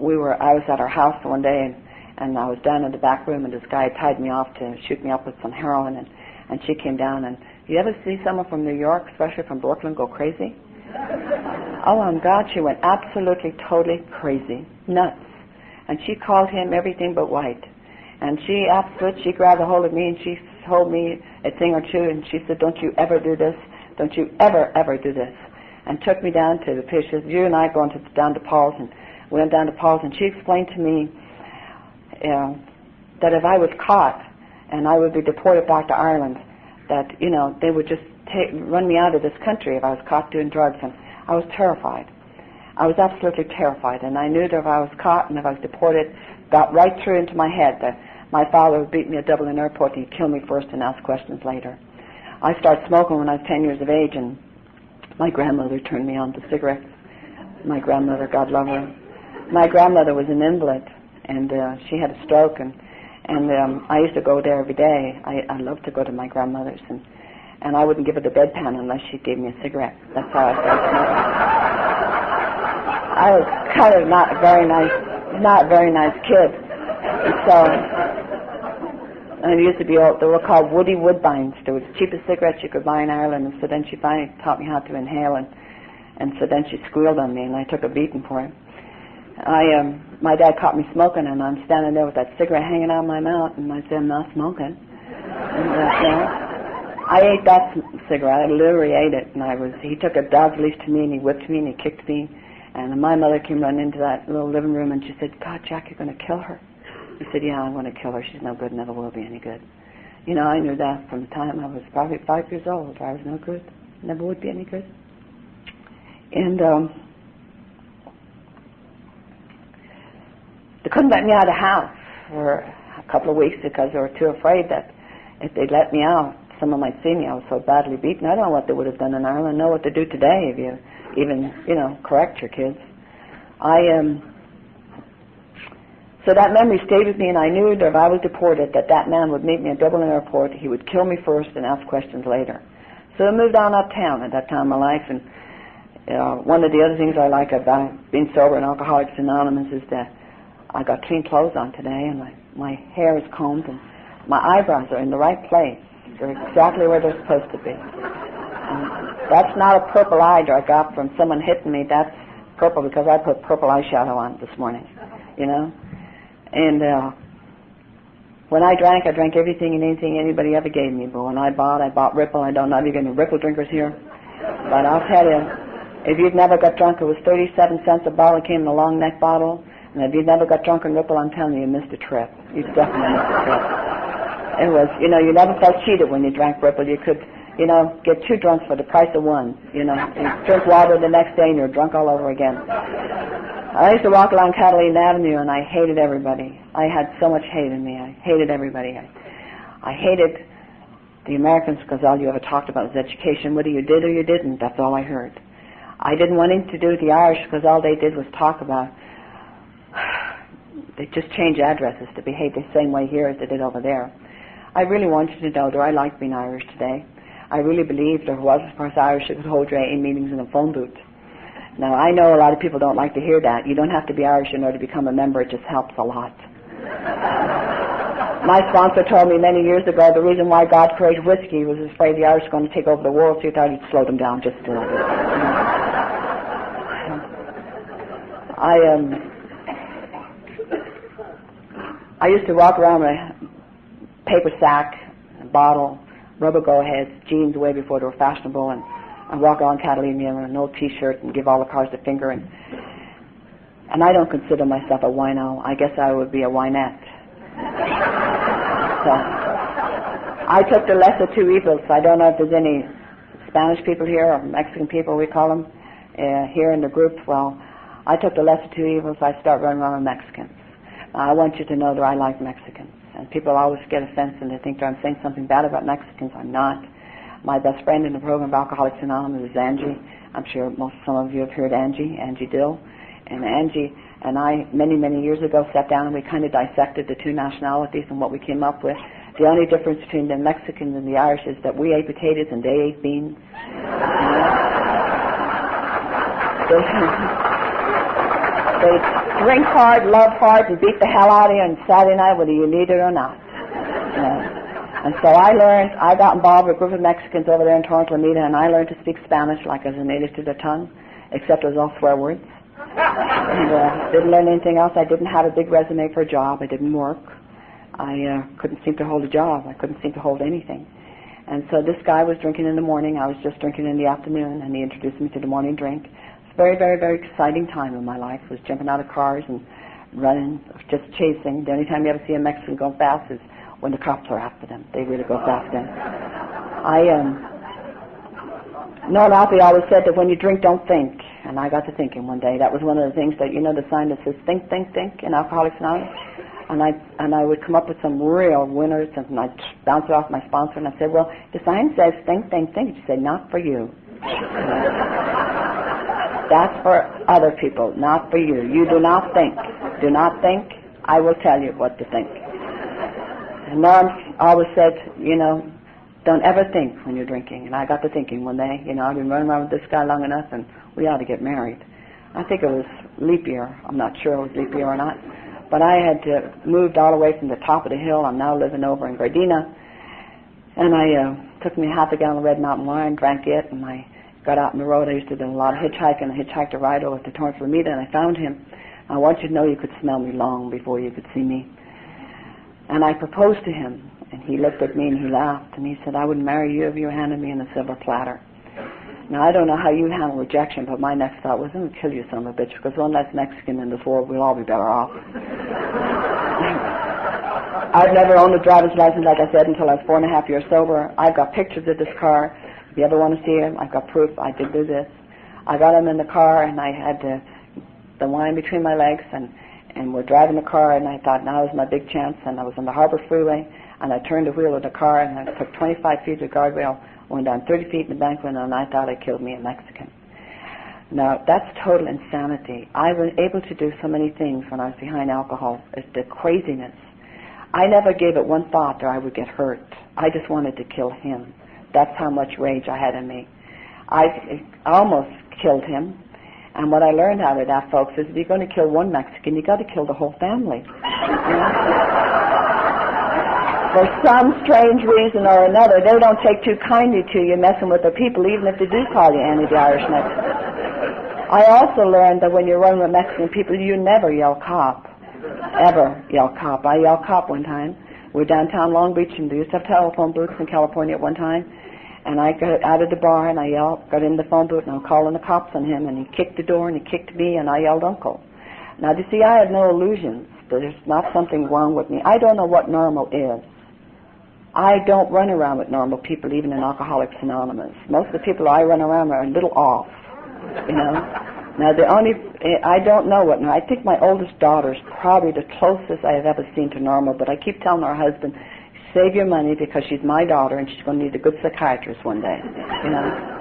was at her house one day, and I was down in the back room, and this guy tied me off to shoot me up with some heroin, and she came down, and you ever see someone from New York, especially from Brooklyn, go crazy? Oh, my God, she went absolutely, totally crazy, nuts. And she called him everything but white. And she grabbed a hold of me, and she told me a thing or two, and she said, "Don't you ever do this. Don't you ever, ever do this." And took me down to the pier. She said, "You and I are going down to Paul's," and we went down to Paul's, and she explained to me that if I was caught and I would be deported back to Ireland, that, they would just run me out of this country if I was caught doing drugs, and I was terrified. I was absolutely terrified, and I knew that if I was caught and if I was deported, got right through into my head that my father would beat me at Dublin Airport and he'd kill me first and ask questions later. I started smoking when I was 10 years of age, and my grandmother turned me on to cigarettes. My grandmother, God love her. My grandmother was an invalid, and she had a stroke, and I used to go there every day. I loved to go to my grandmother's, and I wouldn't give her the bedpan unless she gave me a cigarette. That's how I started smoking. I was kind of not a very nice kid. And so, and it used to be they were called Woody Woodbines. They were the cheapest cigarettes you could buy in Ireland, and so then she finally taught me how to inhale, and so then she squealed on me, and I took a beating for it. My dad caught me smoking, and I'm standing there with that cigarette hanging out of my mouth, and I said, I'm not smoking. And, I ate that cigarette. I literally ate it, and he took a dog's leash to me, and he whipped me, and he kicked me, and my mother came running into that little living room, and she said, God, Jack, you're going to kill her. I said, yeah, I'm going to kill her. She's no good, never will be any good. You know, I knew that from the time I was probably 5 years old. I was no good, never would be any good. And they couldn't let me out of the house for a couple of weeks because they were too afraid that if they let me out, someone might see me. I was so badly beaten. I don't know what they would have done in Ireland. I know what to do today if you even, correct your kids. So that memory stayed with me, and I knew that if I was deported, that man would meet me at Dublin Airport. He would kill me first and ask questions later. So I moved on uptown at that time of my life, and one of the other things I like about being sober in Alcoholics Anonymous is that I got clean clothes on today, and my hair is combed, and my eyebrows are in the right place. They're exactly where they're supposed to be. And that's not a purple eye I got from someone hitting me. That's purple because I put purple eyeshadow on this morning, And when I drank everything and anything anybody ever gave me. But when I bought Ripple. I don't know if you're getting Ripple drinkers here. But I'll tell you, if you've never got drunk, it was 37 cents a bottle. It came in a long neck bottle. And if you've never got drunk on Ripple, I'm telling you, you missed a trip. You definitely missed a trip. It was, you never felt cheated when you drank Ripple. You could, get 2 drunks for the price of 1. You drink water the next day and you're drunk all over again. I used to walk along Catalina Avenue and I hated everybody. I had so much hate in me. I hated everybody. I hated the Americans because all you ever talked about was education. Whether you did or you didn't, that's all I heard. I didn't want anything to do with the Irish because all they did was talk about. They just changed addresses to behave the same way here as they did over there. I really want you to know that I like being Irish today. I really believe there was, as far as Irish, that could hold your AA meetings in a phone booth. Now, I know a lot of people don't like to hear that. You don't have to be Irish in order to become a member. It just helps a lot. My sponsor told me many years ago the reason why God created whiskey was afraid the Irish were going to take over the world, so he thought he'd slow them down just a little bit. I used to walk around with a paper sack, a bottle, rubber go-aheads, jeans way before they were fashionable, and I'd walk around Catalina in an old T-shirt and give all the cars the finger. And I don't consider myself a wino. I guess I would be a winette. So I took the lesser 2 evils. I don't know if there's any Spanish people here or Mexican people, we call them, here in the group. Well, I took the lesser 2 evils. I start running around with Mexicans. I want you to know that I like Mexicans. And people always get offense and they think that I'm saying something bad about Mexicans. I'm not. My best friend in the program of Alcoholics Anonymous is Angie. I'm sure some of you have heard Angie Dill. And Angie and I, many, many years ago, sat down and we kind of dissected the 2 nationalities and what we came up with. The only difference between the Mexicans and the Irish is that we ate potatoes and they ate beans. They drink hard, love hard, and beat the hell out of you on Saturday night whether you need it or not. And so I got involved with a group of Mexicans over there in Torrance, Lamita, and I learned to speak Spanish like as a native to the tongue, except it was all swear words. And didn't learn anything else. I didn't have a big resume for a job. I didn't work. I couldn't seem to hold a job. I couldn't seem to hold anything. And so this guy was drinking in the morning. I was just drinking in the afternoon, and he introduced me to the morning drink. It's a very, very, very exciting time in my life. I was jumping out of cars and running, just chasing. The only time you ever see a Mexican go fast is when the cops are after them. They really go fast then. Noel Alfie always said that when you drink, don't think. And I got to thinking one day. That was one of the things that, you know, the sign that says think, think, think in Alcoholics Anonymous. And I would come up with some real winners, and I'd bounce it off my sponsor, and I'd say, well, the sign says think, think, think. She'd say, not for you. That's for other people, not for you. You do not think. Do not think. I will tell you what to think. And Norm always said, you know, don't ever think when you're drinking. And I got to thinking one day, you know, I've been running around with this guy long enough, and we ought to get married. I think it was leap year. I'm not sure it was leap year or not. But I had moved all the way from the top of the hill. I'm now living over in Gardena. And I took me half a gallon of Red Mountain wine, drank it, and I got out on the road. I used to do a lot of hitchhiking. I hitchhiked a ride over to Torrance Lameda, and I found him. I want you to know you could smell me long before you could see me. And I proposed to him, and he looked at me and he laughed, and he said, I would marry you if you handed me in a silver platter. Now, I don't know how you handle rejection, but my next thought was, I'm going to kill you, son of a bitch, because one less Mexican in this world, we'll all be better off. I've never owned a driver's license, like I said, until I was 4.5 years sober. I've got pictures of this car. If you ever want to see him, I've got proof I did do this. I got him in the car, and I had the wine between my legs, and we're driving the car, and I thought, now is my big chance, and I was on the Harbor Freeway, and I turned the wheel of the car, and I took 25 feet of guardrail, went down 30 feet in the bank window, and I thought I killed me a Mexican. Now, that's total insanity. I was able to do so many things when I was behind alcohol. It's the craziness. I never gave it one thought or I would get hurt. I just wanted to kill him. That's how much rage I had in me. I almost killed him. And what I learned out of that, folks, is if you're going to kill one Mexican, you got to kill the whole family. You know? For some strange reason or another, they don't take too kindly to you messing with the people, even if they do call you Annie the Irish Mexican. I also learned that when you're running with Mexican people, you never yell cop. Ever yell cop. I yelled cop one time. We're downtown Long Beach, and they used to have telephone booths in California at one time. And I got out of the bar, and I yelled, got in the phone booth, and I'm calling the cops on him, and he kicked the door, and he kicked me, and I yelled uncle. Now, you see, I had no illusions. There's not something wrong with me. I don't know what normal is. I don't run around with normal people, even in Alcoholics Anonymous. Most of the people I run around are a little off, you know. Now, I don't know what, I think my oldest daughter is probably the closest I have ever seen to normal, but I keep telling her husband, save your money because she's my daughter and she's going to need a good psychiatrist one day, you know.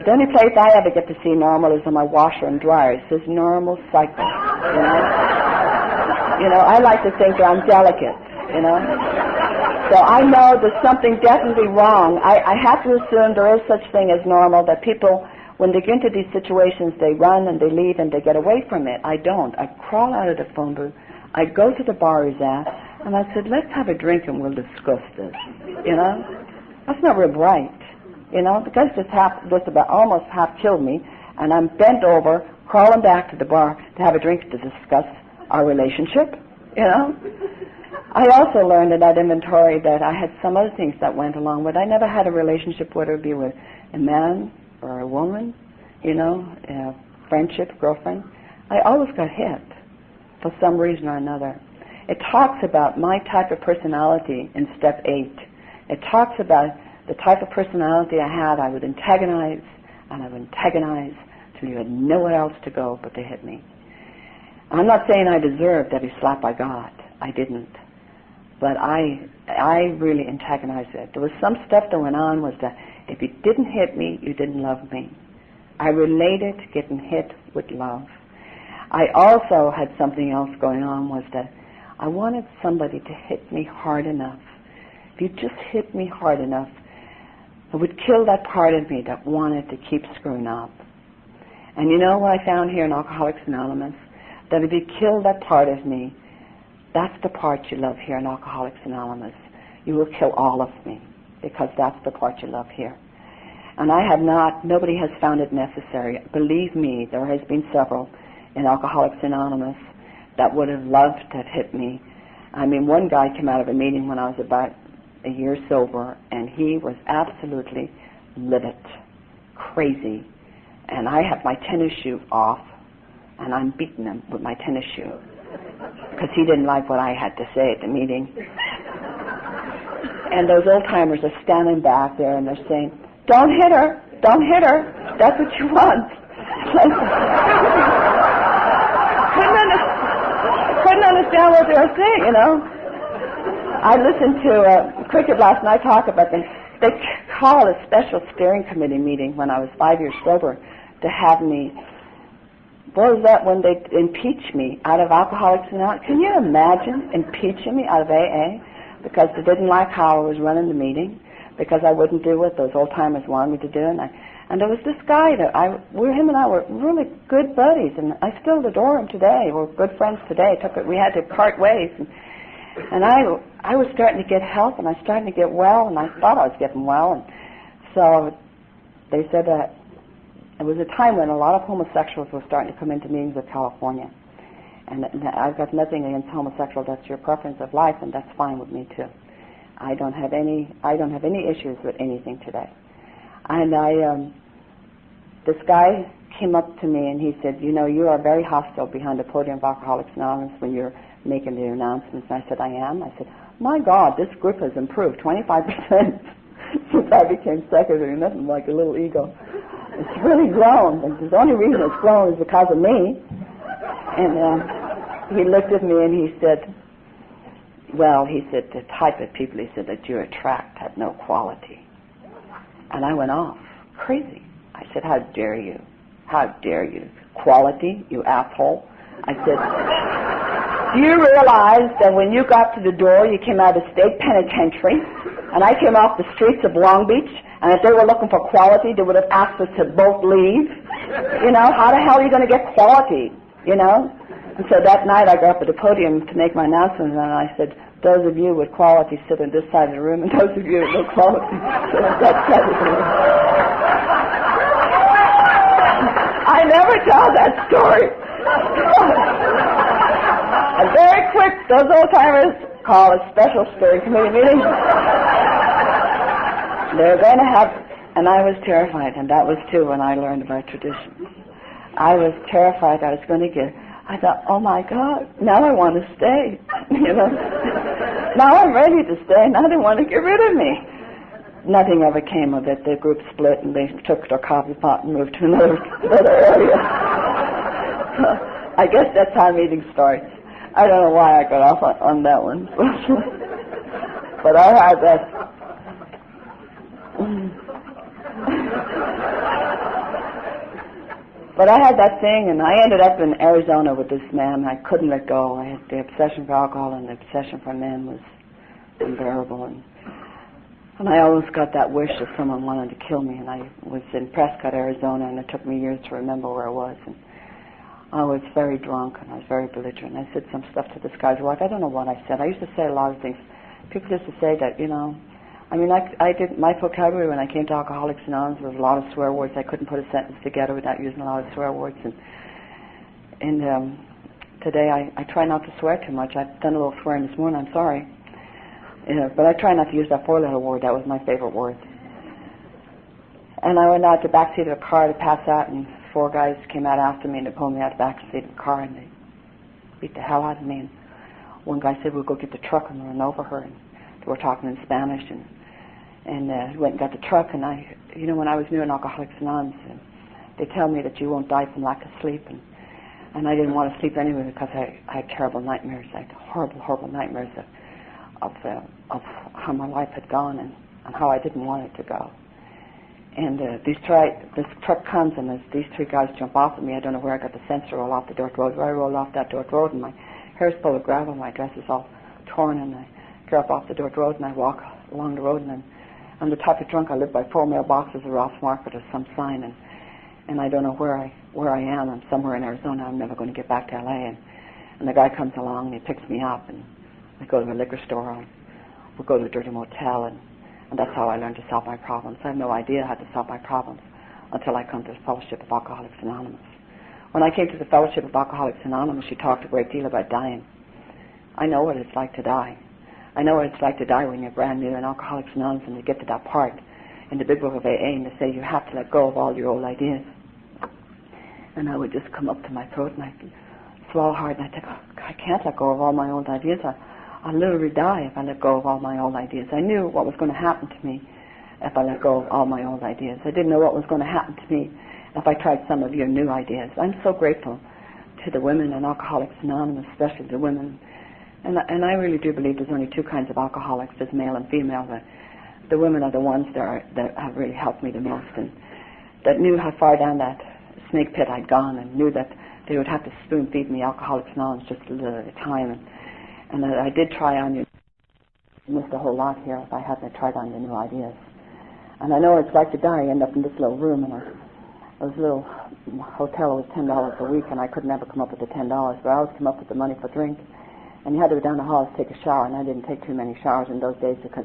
The only place I ever get to see normal is on my washer and dryer. It says normal cycle, you know. You know, I like to think that I'm delicate, you know. So I know there's something definitely wrong. I have to assume there is such thing as normal, that people, when they get into these situations, they run and they leave and they get away from it. I don't. I crawl out of the phone booth. I go to the bar he's at, and I said, let's have a drink and we'll discuss this, you know. That's not real bright, you know. The guy's just about almost half killed me, and I'm bent over, crawling back to the bar to have a drink to discuss our relationship, you know. I also learned in that inventory that I had some other things that went along with it. I never had a relationship, whether it be with a man or a woman, you know, a friendship, girlfriend. I always got hit for some reason or another. It talks about my type of personality in step 8. It talks about the type of personality I had. I would antagonize, and I would antagonize till you had nowhere else to go but to hit me. I'm not saying I deserved every slap I got. I didn't. But I really antagonized it. There was some stuff that went on was that if you didn't hit me, you didn't love me. I related getting hit with love. I also had something else going on, was that I wanted somebody to hit me hard enough. If you just hit me hard enough, it would kill that part of me that wanted to keep screwing up. And you know what I found here in Alcoholics Anonymous? That if you kill that part of me, that's the part you love here in Alcoholics Anonymous. You will kill all of me, because that's the part you love here. And I have not, nobody has found it necessary. Believe me, there has been several in Alcoholics Anonymous that would have loved to have hit me. I mean, one guy came out of a meeting when I was about a year sober, and he was absolutely livid, crazy. And I have my tennis shoe off, and I'm beating him with my tennis shoe, because he didn't like what I had to say at the meeting. And those old-timers are standing back there, and they're saying, Don't hit her. Don't hit her. That's what you want. couldn't understand what they were saying, you know. I listened to Cricket last night talk about them. They called a special steering committee meeting when I was 5 years sober to have me. What was that when they impeached me out of Alcoholics Anonymous? Can you imagine impeaching me out of AA because they didn't like how I was running the meeting, because I wouldn't do what those old timers wanted me to do, and there was this guy that him and I were really good buddies, and I still adore him today. We're good friends today. We had to part ways, and I was starting to get help, and I was starting to get well, and I thought I was getting well, and so they said that it was a time when a lot of homosexuals were starting to come into meetings with California, and I've got nothing against homosexuals. That's your preference of life, and that's fine with me too. I don't have any issues with anything today. And this guy came up to me and he said, you know, you are very hostile behind the podium of Alcoholics Anonymous when you're making the announcements. And I said, I am. I said, my God, this group has improved 25% since I became secretary. Nothing like a little ego. It's really grown. And the only reason it's grown is because of me. And he looked at me and he said, well, he said, the type of people, he said, that you attract have no quality. And I went off, crazy. I said, how dare you? How dare you? Quality, you asshole. I said, do you realize that when you got to the door, you came out of state penitentiary, and I came off the streets of Long Beach, and if they were looking for quality, they would have asked us to both leave? You know, how the hell are you going to get quality, you know? And so that night I got up at the podium to make my announcement, and I said, those of you with quality sit on this side of the room, and those of you with no quality sit on that side of the room. I never tell that story. And very quick, those old-timers call a special steering committee meeting. They're going to have, and I was terrified, and that was too when I learned about tradition. I was terrified I was going to get, I thought, oh my God, now I want to stay, you know. Now I'm ready to stay, now they want to get rid of me. Nothing ever came of it. The group split and they took their coffee pot and moved to another area. I guess that's how meeting starts. I don't know why I got off on that one. But I had that. But I had that thing, and I ended up in Arizona with this man. I couldn't let go. I had the obsession for alcohol, and the obsession for men was unbearable. And I always got that wish that someone wanted to kill me. And I was in Prescott, Arizona, and it took me years to remember where I was. And I was very drunk, and I was very belligerent. I said some stuff to this guy's wife. I don't know what I said. I used to say a lot of things. People used to say that, you know, I mean, I did, my vocabulary when I came to Alcoholics Anonymous was a lot of swear words. I couldn't put a sentence together without using a lot of swear words. And today I try not to swear too much. I've done a little swearing this morning. I'm sorry. But I try not to use that four-letter word. That was my favorite word. And I went out the back seat of the car to pass out, and 4 guys came out after me, and they pulled me out the back seat of the car, and they beat the hell out of me. And one guy said, we'll go get the truck and run over her. And they were talking in Spanish, and went and got the truck. And I, you know, when I was new in Alcoholics Anonymous, they tell me that you won't die from lack of sleep. And I didn't want to sleep anyway because I had terrible nightmares. I had horrible, horrible nightmares of how my life had gone and how I didn't want it to go. And this truck comes, and these 3 guys jump off of me. I don't know where I got the sense to roll off the dirt road. Where I rolled off that dirt road, and my hair's full of gravel, my dress is all torn, and I get up off the dirt road, and I walk along the road, and I'm the type of drunk. I live by 4 mailboxes of Ralph's Market or some sign, and I don't know where I am. I'm somewhere in Arizona. I'm never going to get back to L.A. And the guy comes along, and he picks me up, and we go to a liquor store, we go to a dirty motel, and that's how I learned to solve my problems. I have no idea how to solve my problems until I come to the Fellowship of Alcoholics Anonymous. When I came to the Fellowship of Alcoholics Anonymous, she talked a great deal about dying. I know what it's like to die. I know what it's like to die when you're brand new in Alcoholics Anonymous, and you get to that part in the Big Book of AA, and they say you have to let go of all your old ideas. And I would just come up to my throat, and I'd swallow hard, and I'd think, oh, I can't let go of all my old ideas. I'll literally die if I let go of all my old ideas. I knew what was going to happen to me if I let go of all my old ideas. I didn't know what was going to happen to me if I tried some of your new ideas. I'm so grateful to the women in Alcoholics Anonymous, especially the women. And I really do believe there's only two kinds of alcoholics, there's male and female. The women are the ones that have really helped me the most, and that knew how far down that snake pit I'd gone, and knew that they would have to spoon feed me Alcoholics Anonymous just a little at a time. And that I did try on your, missed a whole lot here if I hadn't tried on your new ideas. And I know what it's like to die. I end up in this little room, and this little hotel was $10 a week, and I could never come up with the $10, but I always come up with the money for drink. And you had to go down the hall to take a shower, and I didn't take too many showers in those days because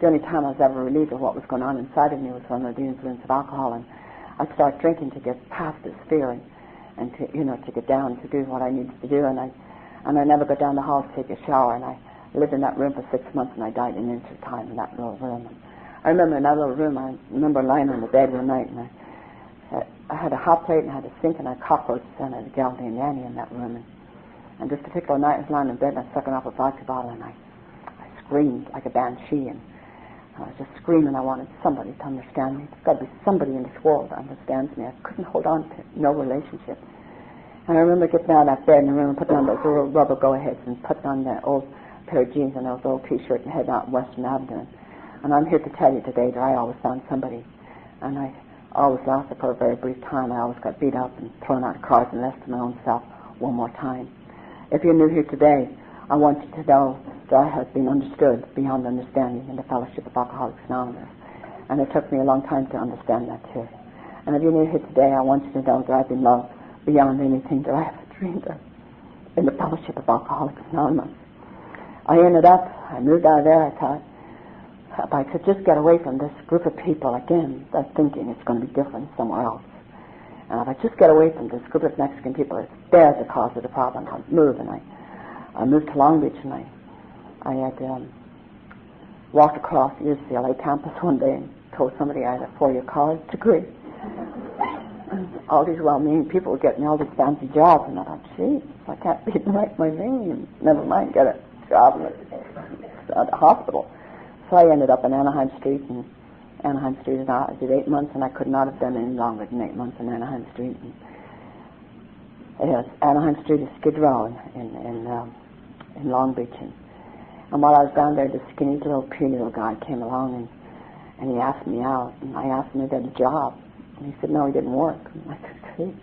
the only time I was ever relieved of what was going on inside of me was under the influence of alcohol. And I'd start drinking to get past this fear and to, to get down to do what I needed to do. And I never got down the hall to take a shower, and I lived in that room for 6 months, and I died in an inch of time in that little room. And I remember in that little room, I remember lying on the bed one night, and I had a hot plate, and I had a sink, and I had cockroaches, and I had a gal named Annie in that room. And this particular night I was lying in bed, and I was sucking off a vodka bottle, and I screamed like a banshee, and I was just screaming. I wanted somebody to understand me. There's got to be somebody in this world that understands me. I couldn't hold on to no relationship. And I remember getting out of that bed in the room and putting on those little rubber go-aheads and putting on that old pair of jeans and those old T-shirts and heading out Western Avenue. And I'm here to tell you today that I always found somebody. And I always lasted for a very brief time. I always got beat up and thrown out of cars and left to my own self one more time. If you're new here today, I want you to know that I have been understood beyond understanding in the Fellowship of Alcoholics Anonymous. And it took me a long time to understand that too. And if you're new here today, I want you to know that I've been loved beyond anything that I ever dreamed of in the Fellowship of Alcoholics Anonymous. I moved out of there. I thought, if I could just get away from this group of people, again, that thinking it's going to be different somewhere else. And if I just get away from this group of Mexican people, they're the cause of the problem. I'll move. And I moved to Long Beach, and I had walked across the UCLA campus one day and told somebody I had a 4-year college degree. And all these well-meaning people were getting all these fancy jobs, and I thought, gee, I can't even write my name. Never mind, get a job at a hospital. So I ended up in Anaheim Street, and Anaheim Street, and I did 8 months, and I could not have done any longer than 8 months in Anaheim Street. And, yes, Anaheim Street is Skid Row in Long Beach. And while I was down there, this skinny little puny little guy came along, and he asked me out, and I asked him if he had a job. And he said, no, he didn't work. And I said, you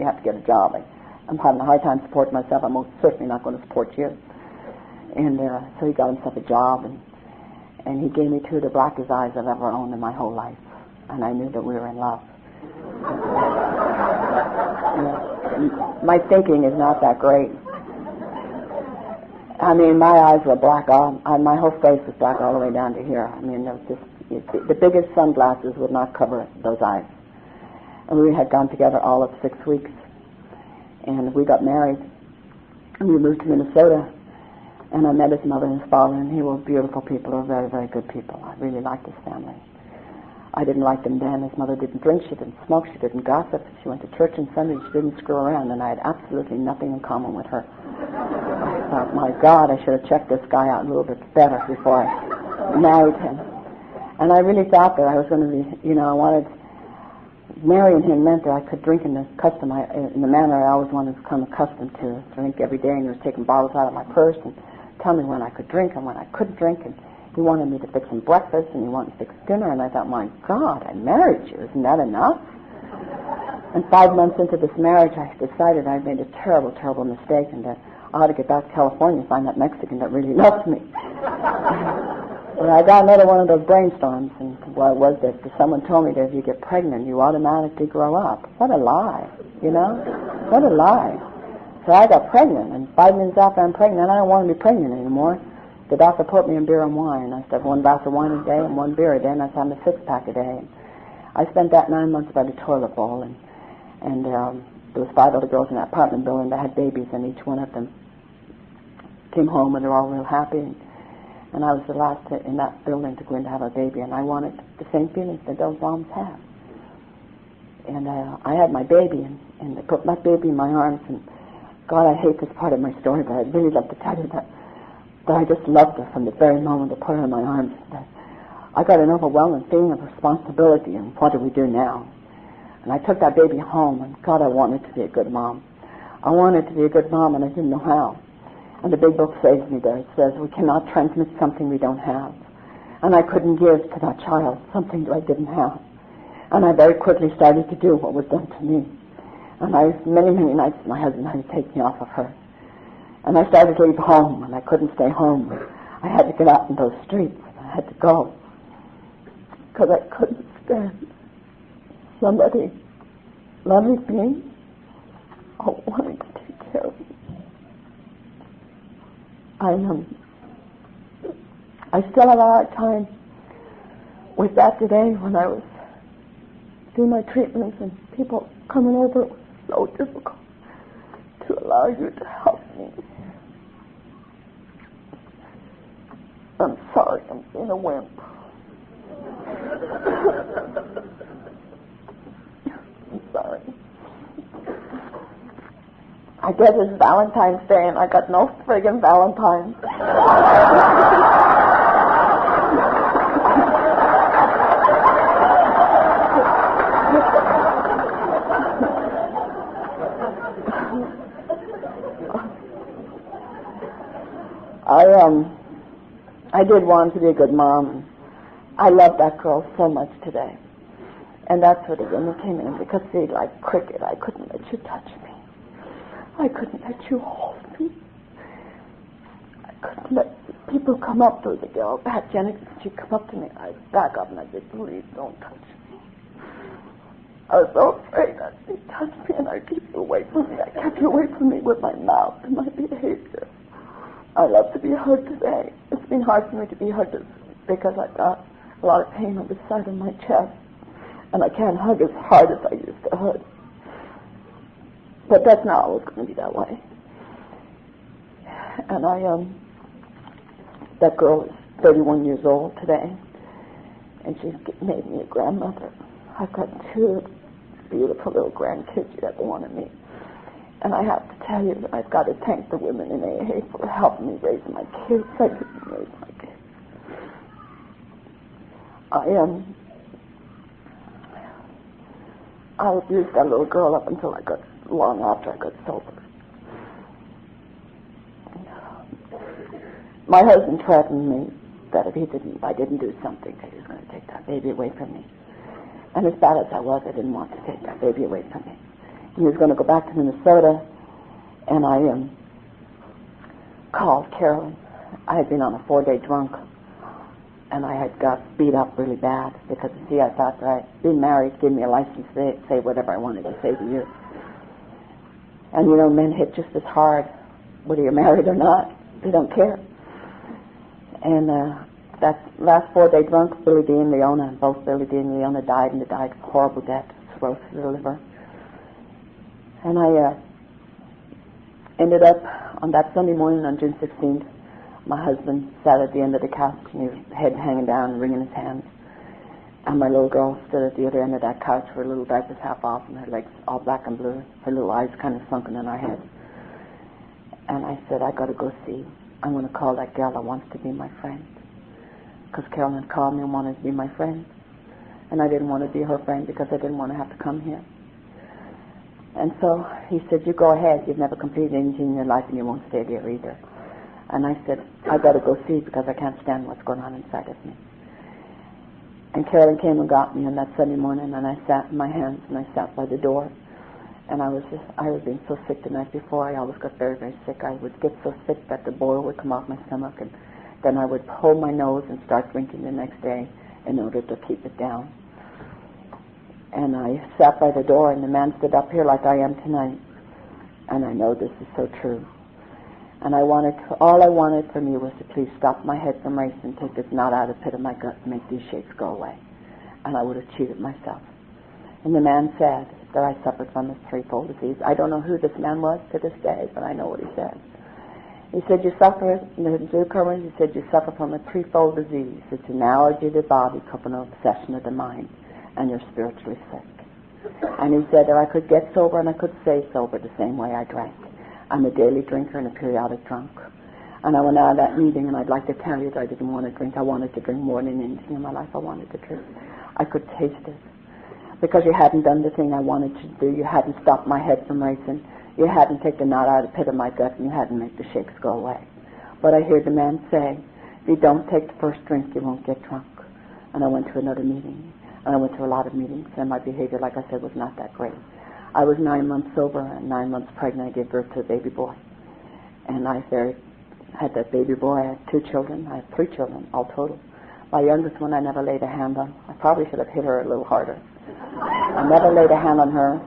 have to get a job. I'm having a hard time supporting myself. I'm most certainly not going to support you. And so he got himself a job, and he gave me 2 of the blackest eyes I've ever owned in my whole life. And I knew that we were in love. My thinking is not that great. I mean, my eyes were black. My whole face was black all the way down to here. I mean, there was just the biggest sunglasses would not cover those eyes. And we had gone together all of 6 weeks. And we got married. And we moved to Minnesota. And I met his mother and his father, and they were beautiful people. They were very, very good people. I really liked his family. I didn't like them then. His mother didn't drink, she didn't smoke, she didn't gossip. She went to church on Sunday, she didn't screw around, and I had absolutely nothing in common with her. I thought, my God, I should have checked this guy out a little bit better before I married him. And I really thought that I was going to be, I wanted, marrying him meant that I could drink in the manner I always wanted to become accustomed to drink every day, and he was taking bottles out of my purse and tell me when I could drink and when I couldn't drink, and he wanted me to fix him breakfast and he wanted to fix dinner, and I thought, my God, I married you, isn't that enough? And 5 months into this marriage, I decided I'd made a terrible, terrible mistake, and that I ought to get back to California and find that Mexican that really loved me. But I got another one of those brainstorms, and what was that? Someone told me that if you get pregnant, you automatically grow up. What a lie, What a lie. So I got pregnant, and 5 minutes after I'm pregnant, I don't want to be pregnant anymore. The doctor put me in beer and wine. I said 1 glass of wine a day and 1 beer a day, and I said I'm a 6-pack a day. And I spent that 9 months by the toilet bowl, and there was 5 other girls in that apartment building that had babies, and each one of them came home, and they were all real happy. And I was the last in that building to go in to have a baby, and I wanted the same feelings that those moms have. And I had my baby, and they put my baby in my arms, and God, I hate this part of my story, but I'd really love to tell you that I just loved her from the very moment they put her in my arms. That I got an overwhelming feeling of responsibility, and what do we do now? And I took that baby home, and God, I wanted to be a good mom. I wanted to be a good mom, and I didn't know how. And the big book saves me there. It says, we cannot transmit something we don't have. And I couldn't give to that child something that I didn't have. And I very quickly started to do what was done to me. And many nights my husband had to take me off of her. And I started to leave home, and I couldn't stay home. I had to get out in those streets. I had to go. Because I couldn't stand somebody loving me or wanting to take care of me. I still have a hard time with that today when I was doing my treatments and people coming over. It was so difficult to allow you to help me. I'm sorry, I'm being a wimp. I'm sorry. I guess it's Valentine's Day and I got no friggin' Valentines. I did want to be a good mom. I love that girl so much today. And that's where the women came in, because see, like cricket, I couldn't let you touch me. I couldn't let you hold me. I couldn't let people come up to the girl, Pat Jennings, she'd come up to me, I'd back up and I'd say, please don't touch me. I was so afraid that she'd touch me and I'd keep you away from me. I kept you away from me with my mouth and my behavior. I love to be hugged today. It's been hard for me to be hugged because I've got a lot of pain on the side of my chest. And I can't hug as hard as I used to hug. But that's not always going to be that way. And that girl is 31 years old today. And she's made me a grandmother. I've got 2 beautiful little grandkids you ever want to meet. And I have to tell you that I've got to thank the women in AA for helping me raise my kids. I couldn't raise my kids. I abused that little girl up until long after I got sober. My husband threatened me that if I didn't do something, that he was going to take that baby away from me. And as bad as I was, I didn't want to take that baby away from me. He was going to go back to Minnesota, and I called Carolyn. I had been on a 4-day drunk, and I had got beat up really bad because, you see, I thought that being married gave me a license to say whatever I wanted to say to you. And, you know, men hit just as hard whether you're married or not. They don't care. And that last 4-day drunk, Billy D and Leona, both Billy D and Leona died, and they died of horrible death, cirrhosis of the liver. And I ended up on that Sunday morning on June 16th, my husband sat at the end of the couch, and his head hanging down and wringing his hands. And my little girl stood at the other end of that couch, her little diapers half off and her legs all black and blue, her little eyes kind of sunken in her head. And I said, I got to go see. I'm going to call that girl that wants to be my friend. Because Carolyn called me and wanted to be my friend. And I didn't want to be her friend because I didn't want to have to come here. And so he said, you go ahead. You've never completed anything in your life and you won't stay there either. And I said, I got to go see because I can't stand what's going on inside of me. And Carolyn came and got me on that Sunday morning, and I sat in my hands and I sat by the door. And I was being so sick the night before. I always got very, very sick. I would get so sick that the boil would come off my stomach, and then I would hold my nose and start drinking the next day in order to keep it down. And I sat by the door, and the man stood up here like I am tonight. And I know this is so true. And all I wanted from you was to please stop my head from racing, take this knot out of the pit of my gut, and make these shakes go away. And I would have cheated myself. And the man said that I suffered from this threefold disease. I don't know who this man was to this day, but I know what he said. He said, you suffer from a threefold disease. It's an allergy to the body, coupled with an obsession of the mind, and you're spiritually sick. And he said that I could get sober and I could stay sober the same way I drank. I'm a daily drinker and a periodic drunk. And I went out of that meeting, and I'd like to tell you that I didn't want to drink. I wanted to drink more than anything in my life. I wanted to drink. I could taste it. Because you hadn't done the thing I wanted to do. You hadn't stopped my head from racing. You hadn't taken the knot out of the pit of my gut, and you hadn't made the shakes go away. But I heard the man say, if you don't take the first drink, you won't get drunk. And I went to another meeting. And I went to a lot of meetings, and my behavior, like I said, was not that great. I was 9 months sober and 9 months pregnant. I gave birth to a baby boy. And I had that baby boy. I had 2 children. I had 3 children, all total. My youngest one I never laid a hand on. I probably should have hit her a little harder. I never laid a hand on her,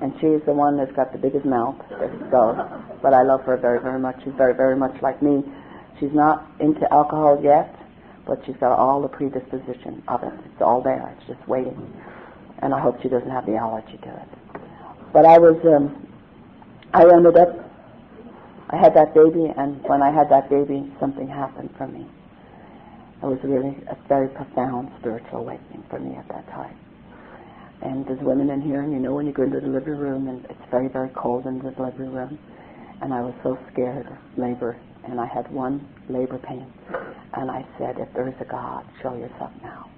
and she's the one that's got the biggest mouth. So, but I love her very, very much. She's very, very much like me. She's not into alcohol yet, but she's got all the predisposition of it. It's all there. It's just waiting. And I hope she doesn't have the allergy to it. But I ended up, I had that baby, and when I had that baby, something happened for me. It was really a very profound spiritual awakening for me at that time. And there's women in here, and you know when you go into the delivery room, and it's very, very cold in the delivery room, and I was so scared of labor, and I had 1 labor pain, and I said, if there is a God, show yourself now.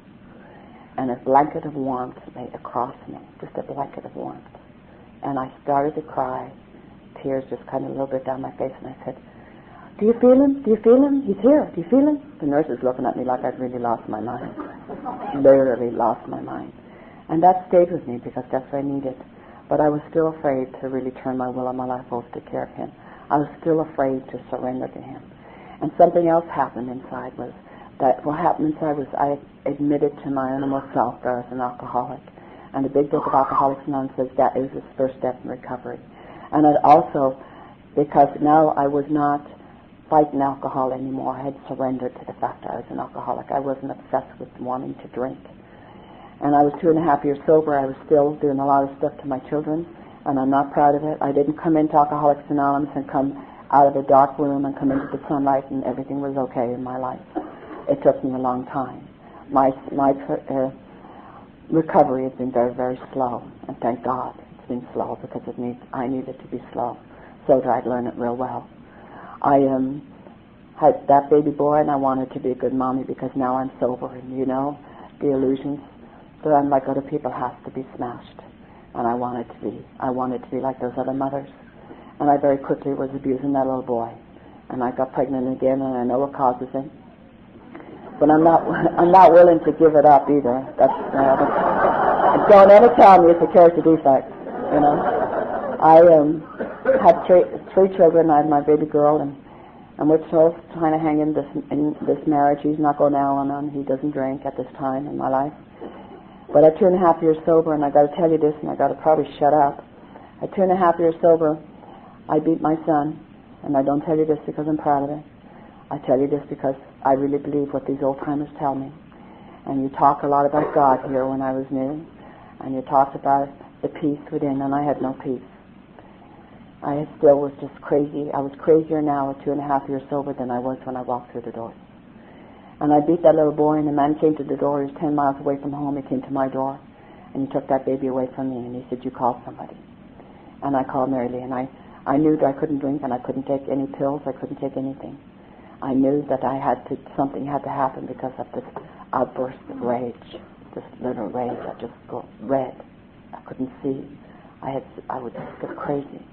And a blanket of warmth lay across me, just a blanket of warmth. And I started to cry, tears just kind of a little bit down my face, and I said, do you feel him? Do you feel him? He's here. Do you feel him? The nurse is looking at me like I'd really lost my mind. Literally lost my mind. And that stayed with me because that's what I needed. But I was still afraid to really turn my will and my life over to take care of him. I was still afraid to surrender to him. And something else happened inside was that what happened inside was I admitted to my animal self that I was an alcoholic. And the big book of Alcoholics Anonymous says that is the first step in recovery. And it also, because now I was not fighting alcohol anymore, I had surrendered to the fact that I was an alcoholic. I wasn't obsessed with wanting to drink. And I was 2.5 years sober. I was still doing a lot of stuff to my children, and I'm not proud of it. I didn't come into Alcoholics Anonymous and come out of a dark room and come into the sunlight and everything was okay in my life. It took me a long time. My recovery has been very, very slow, and thank God it's been slow because I needed to be slow so that I'd learn it real well. I had that baby boy, and I wanted to be a good mommy because now I'm sober, and you know, the illusions that I'm like other people has to be smashed, and I wanted to be like those other mothers. And I very quickly was abusing that little boy, and I got pregnant again, and I know what causes it. But I'm not willing to give it up either. Don't ever tell me it's a character defect, you know. I had three children. I had my baby girl, and we're still trying to hang in this marriage. He's not going Al-Anon. He doesn't drink at this time in my life. But at 2.5 years sober, and I got to tell you this, and I got to probably shut up. At 2.5 years sober, I beat my son, and I don't tell you this because I'm proud of it. I tell you this because I really believe what these old-timers tell me. And you talk a lot about God here when I was new, and you talked about the peace within, and I had no peace. I still was just crazy. I was crazier now at 2.5 years sober than I was when I walked through the door. And I beat that little boy, and the man came to the door. He was 10 miles away from home. He came to my door, and he took that baby away from me, and he said, you call somebody. And I called Mary Lee, and I knew that I couldn't drink, and I couldn't take any pills. I couldn't take anything. I knew that something had to happen because of this outburst of rage, this little rage. I just got red. I couldn't see. I would just get crazy.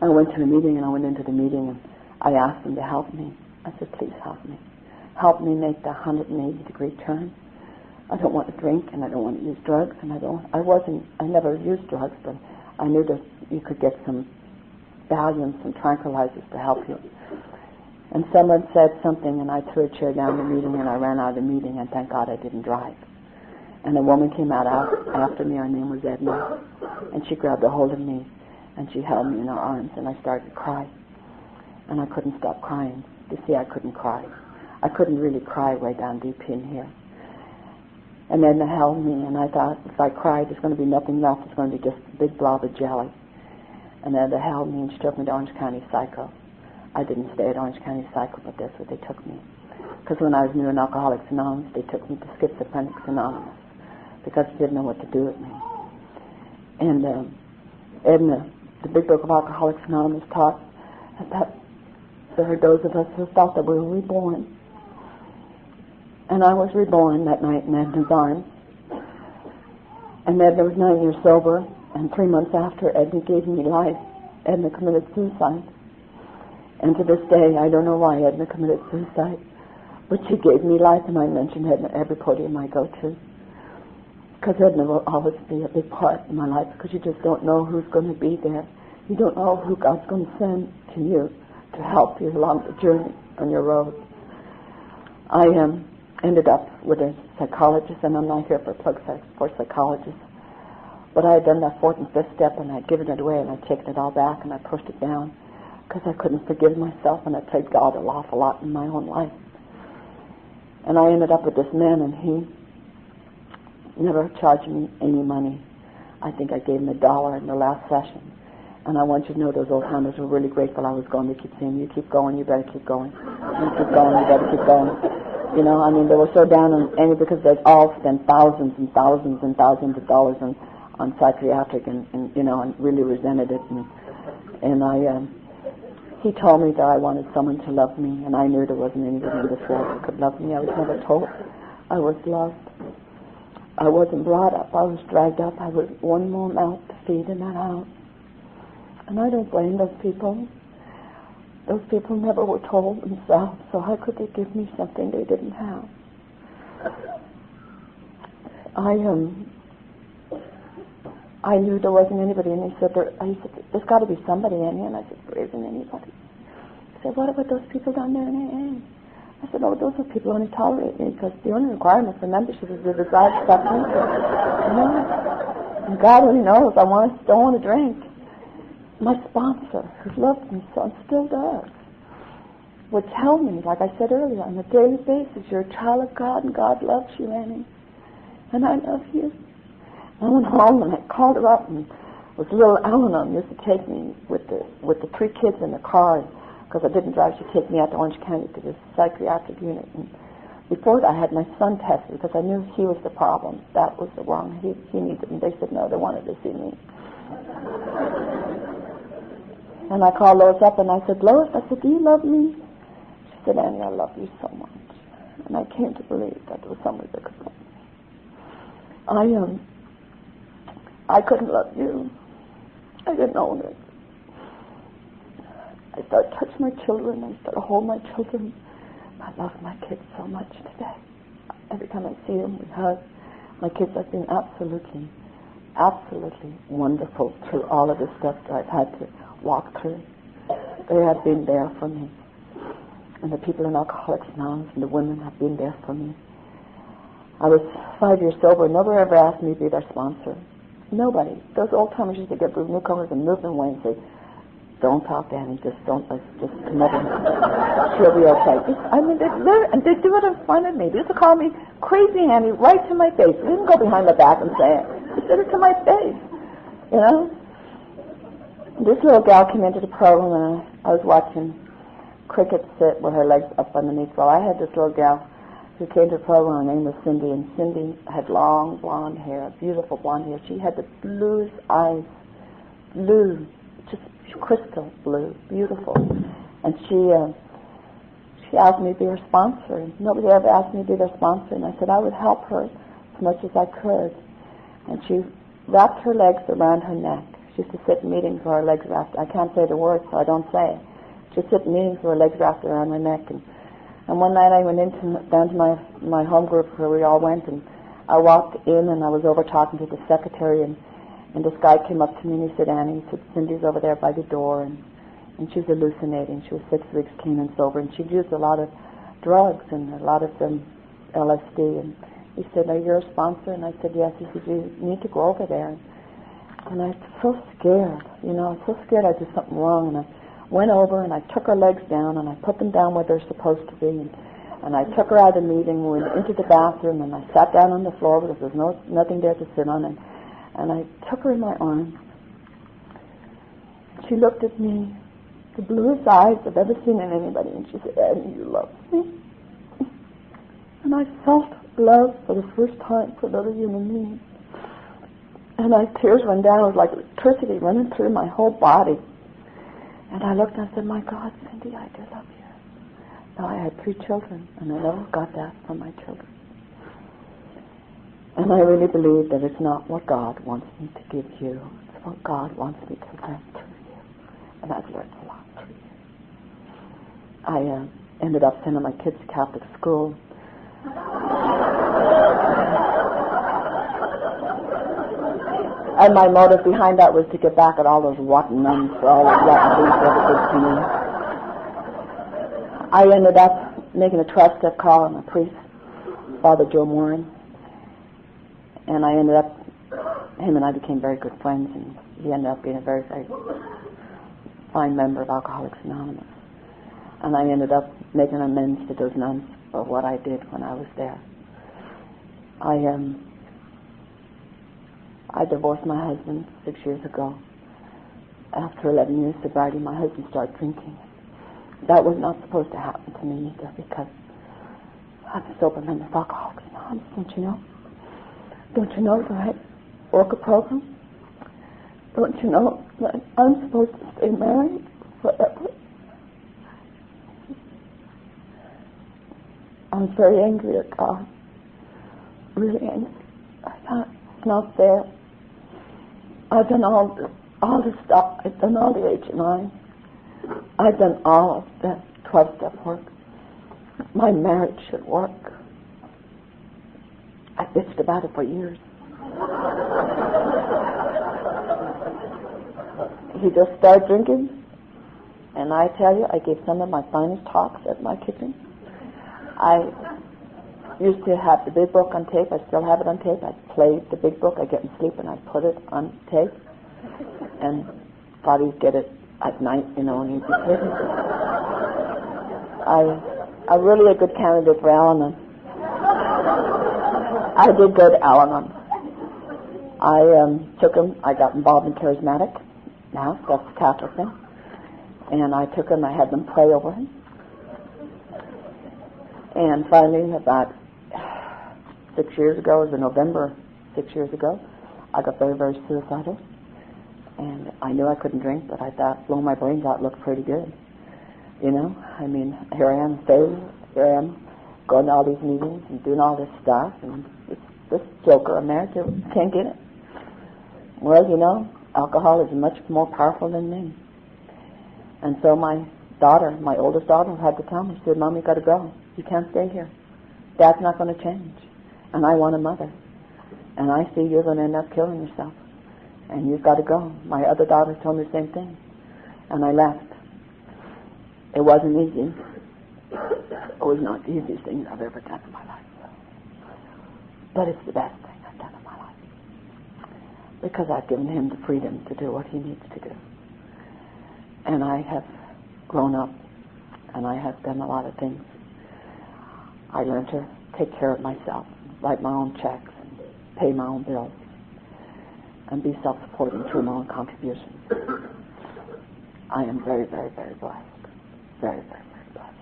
I went to the meeting, and I went into the meeting, and I asked them to help me. I said, please help me. Help me make the 180-degree turn. I don't want to drink, and I don't want to use drugs, and I never used drugs, but I knew that you could get some Valiums, some tranquilizers to help you. And someone said something, and I threw a chair down the meeting, and I ran out of the meeting, and thank God I didn't drive. And a woman came out after me. Her name was Edna, and she grabbed a hold of me, and she held me in her arms, and I started to cry. And I couldn't stop crying. You see, I couldn't cry. I couldn't really cry way down deep in here. And Edna held me, and I thought, if I cried, there's going to be nothing left. It's going to be just a big blob of jelly. And Edna held me, and she took me to Orange County Psycho. I didn't stay at Orange County Psycho, but that's where they took me. Because when I was new in Alcoholics Anonymous, they took me to Schizophrenics Anonymous because they didn't know what to do with me. And Edna, the big book of Alcoholics Anonymous, taught that there are those of us who thought that we were reborn. And I was reborn that night in Edna's arms. And Edna was 9 years sober, and 3 months after Edna gave me life, Edna committed suicide. And to this day, I don't know why Edna committed suicide, but she gave me life, and I mention Edna every podium I go to. Because Edna will always be a big part in my life, because you just don't know who's going to be there. You don't know who God's going to send to you to help you along the journey on your road. I ended up with a psychologist, and I'm not here for psychologists, but I had done that fourth and fifth step, and I'd given it away, and I'd taken it all back, and I pushed it down, because I couldn't forgive myself, and I played God an awful lot in my own life. And I ended up with this man, and he never charged me any money. I think I gave him $1 in the last session. And I want you to know those old timers were really grateful I was going. They keep saying, you keep going, you better keep going. You keep going, you better keep going. You know, I mean, they were so down on any because they'd all spent thousands and thousands and thousands of dollars on psychiatric and you know, and really resented it. He told me that I wanted someone to love me, and I knew there wasn't anybody in this world that could love me. I was never told I was loved. I wasn't brought up. I was dragged up. I was one more mouth to feed in that house. And I don't blame those people. Those people never were told themselves, so how could they give me something they didn't have? I knew there wasn't anybody, and he said, there's got to be somebody in here, and I said, there isn't anybody. He said, what about those people down there in AA? I said, oh, those are people who only tolerate me, because the only requirement for membership is the desire to stop drinking. You know? And God only knows I don't want to drink. My sponsor, who loved me so and still does, would tell me, like I said earlier, on a daily basis, you're a child of God, and God loves you, Annie. And I love you. I went home and I called her up, and it was little Eleanor used to take me with the 3 kids in the car, because I didn't drive. She'd take me out to Orange County to this psychiatric unit. And before that, I had my son tested, because I knew he was the problem. That was the wrong. He needed, and they said no, they wanted to see me. And I called Lois up, and I said, Lois, do you love me? She said, Annie, I love you so much. And I came to believe that there was somebody that could love me. I couldn't love you. I didn't own it. I started touching my children. I started holding my children. I love my kids so much today. Every time I see them, we hug. My kids have been absolutely, absolutely wonderful through all of the stuff that I've had to walk through. They have been there for me. And the people in Alcoholics Anonymous and the women have been there for me. I was 5 years sober. Nobody ever asked me to be their sponsor. Nobody. Those old timers used to get those newcomers and move them away and say, don't talk to Annie, just come over. She'll be okay. They do it in front of me. They used to call me crazy Annie right to my face. They didn't go behind my back and say it. They said it to my face. You know? This little gal came into the program, and I was watching cricket sit with her legs up underneath. Well, I had this little gal who came to the program. Her name was Cindy, and Cindy had long blonde hair, beautiful blonde hair. She had the bluest eyes, blue, just crystal blue, beautiful. And she asked me to be her sponsor. And nobody ever asked me to be their sponsor, and I said I would help her as much as I could. And she wrapped her legs around her neck. She used to sit in meetings with her legs wrapped. I can't say the words, so I don't say it. She'd sit in meetings with her legs wrapped around my neck. And one night I went down to my home group where we all went, and I walked in, and I was over talking to the secretary, and this guy came up to me and he said, Annie, he said, Cindy's over there by the door, and she's hallucinating. She was 6 weeks clean and sober, and she'd used a lot of drugs and a lot of LSD. And he said, are you a sponsor? And I said, yes. He said, you need to go over there. And I was so scared, I was so scared I'd do something wrong. And I went over and I took her legs down and I put them down where they're supposed to be. And I took her out of the meeting, went into the bathroom, and I sat down on the floor because there was nothing there to sit on. And I took her in my arms. She looked at me, the bluest eyes I've ever seen in anybody, and she said, Annie, you love me. And I felt love for the first time for another human being. And tears went down. It was like electricity running through my whole body. And I looked and I said, my God, Cindy, I do love you. Now I had 3 children, and I never got that from my children. And I really believe that it's not what God wants me to give you. It's what God wants me to learn through you. And I've learned a lot through you. I ended up sending my kids to Catholic school. And my motive behind that was to get back at all those rotten nuns for all the rotten things they ever did to me. I ended up making a 12-step call on a priest, Father Joe Morin. And I ended up, him and I became very good friends, and he ended up being a very, very fine member of Alcoholics Anonymous. And I ended up making amends to those nuns for what I did when I was there. I divorced my husband 6 years ago. After 11 years sobriety, my husband started drinking. That was not supposed to happen to me either, because I'm a sober member of Alcoholics Anonymous, don't you know? Don't you know that I work a program? Don't you know that I'm supposed to stay married forever? I'm very angry at God. Really angry. I thought it's not fair. I've done all the stuff. I've done all the HMI. I've done all of the 12-step work. My marriage should work. I bitched about it for years. He just started drinking, and I tell you, I gave some of my finest talks at my kitchen. I used to have the big book on tape. I still have it on tape. I played the big book. I get in sleep and I put it on tape. And thought he'd get it at night, you know, and he'd be sleeping. I'm really a good candidate for Al-Anon. I did go to Al-Anon. I took him. I got involved in Charismatic. Now, that's the Catholic thing. And I took him. I had them pray over him. And finally, about 6 years ago, it was in November 6 years ago, I got very, very suicidal. And I knew I couldn't drink, but I thought blowing my brains out looked pretty good. You know, I mean, here I am saved, here I am going to all these meetings and doing all this stuff, and this joker America can't get it. Well, you know, alcohol is much more powerful than me. And so my daughter, my oldest daughter, had to tell me, she said, Mom, you got to go. You can't stay here. Dad's not going to change. And I want a mother. And I see you're going to end up killing yourself. And you've got to go. My other daughter told me the same thing. And I left. It wasn't easy. It was not the easiest thing I've ever done in my life. But it's the best thing I've done in my life. Because I've given him the freedom to do what he needs to do. And I have grown up. And I have done a lot of things. I learned to take care of myself, write my own checks, and pay my own bills, and be self-supporting through my own contributions. I am very, very, very blessed. Very, very, very blessed.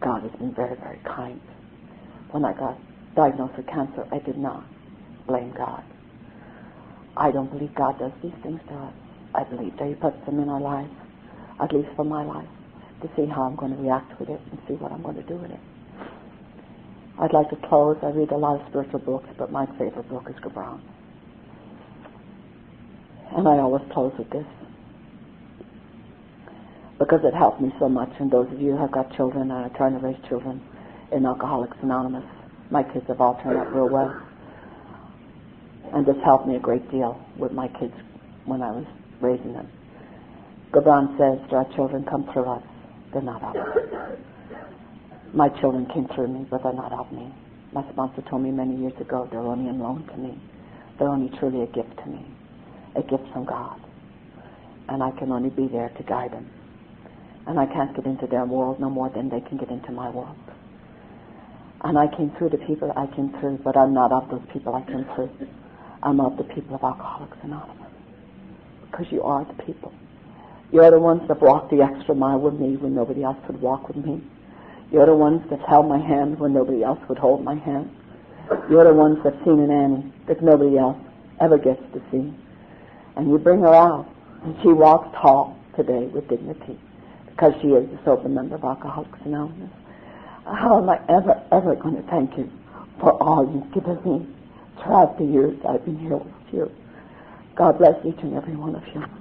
God has been very, very kind. When I got diagnosed with cancer, I did not blame God. I don't believe God does these things to us. I believe that He puts them in our lives, at least for my life, to see how I'm going to react with it and see what I'm going to do with it. I'd like to close. I read a lot of spiritual books, but my favorite book is Gabron. And I always close with this, because it helped me so much. And those of you who have got children and are trying to raise children in Alcoholics Anonymous, my kids have all turned out real well. And this helped me a great deal with my kids when I was raising them. Gabron says to our children, come through us. They're not of us. My children came through me, but they're not of me. My sponsor told me many years ago, they're only on loan to me. They're only truly a gift to me, a gift from God. And I can only be there to guide them. And I can't get into their world no more than they can get into my world. And I came through the people I came through, but I'm not of those people I came through. I'm of the people of Alcoholics Anonymous. Because you are the people. You're the ones that walked the extra mile with me when nobody else would walk with me. You're the ones that held my hand when nobody else would hold my hand. You're the ones that seen an Annie that nobody else ever gets to see. And you bring her out, And she walks tall today with dignity because she is a sober member of Alcoholics Anonymous. How am I ever going to thank you for all you've given me throughout the years I've been here with you? God bless each and every one of you.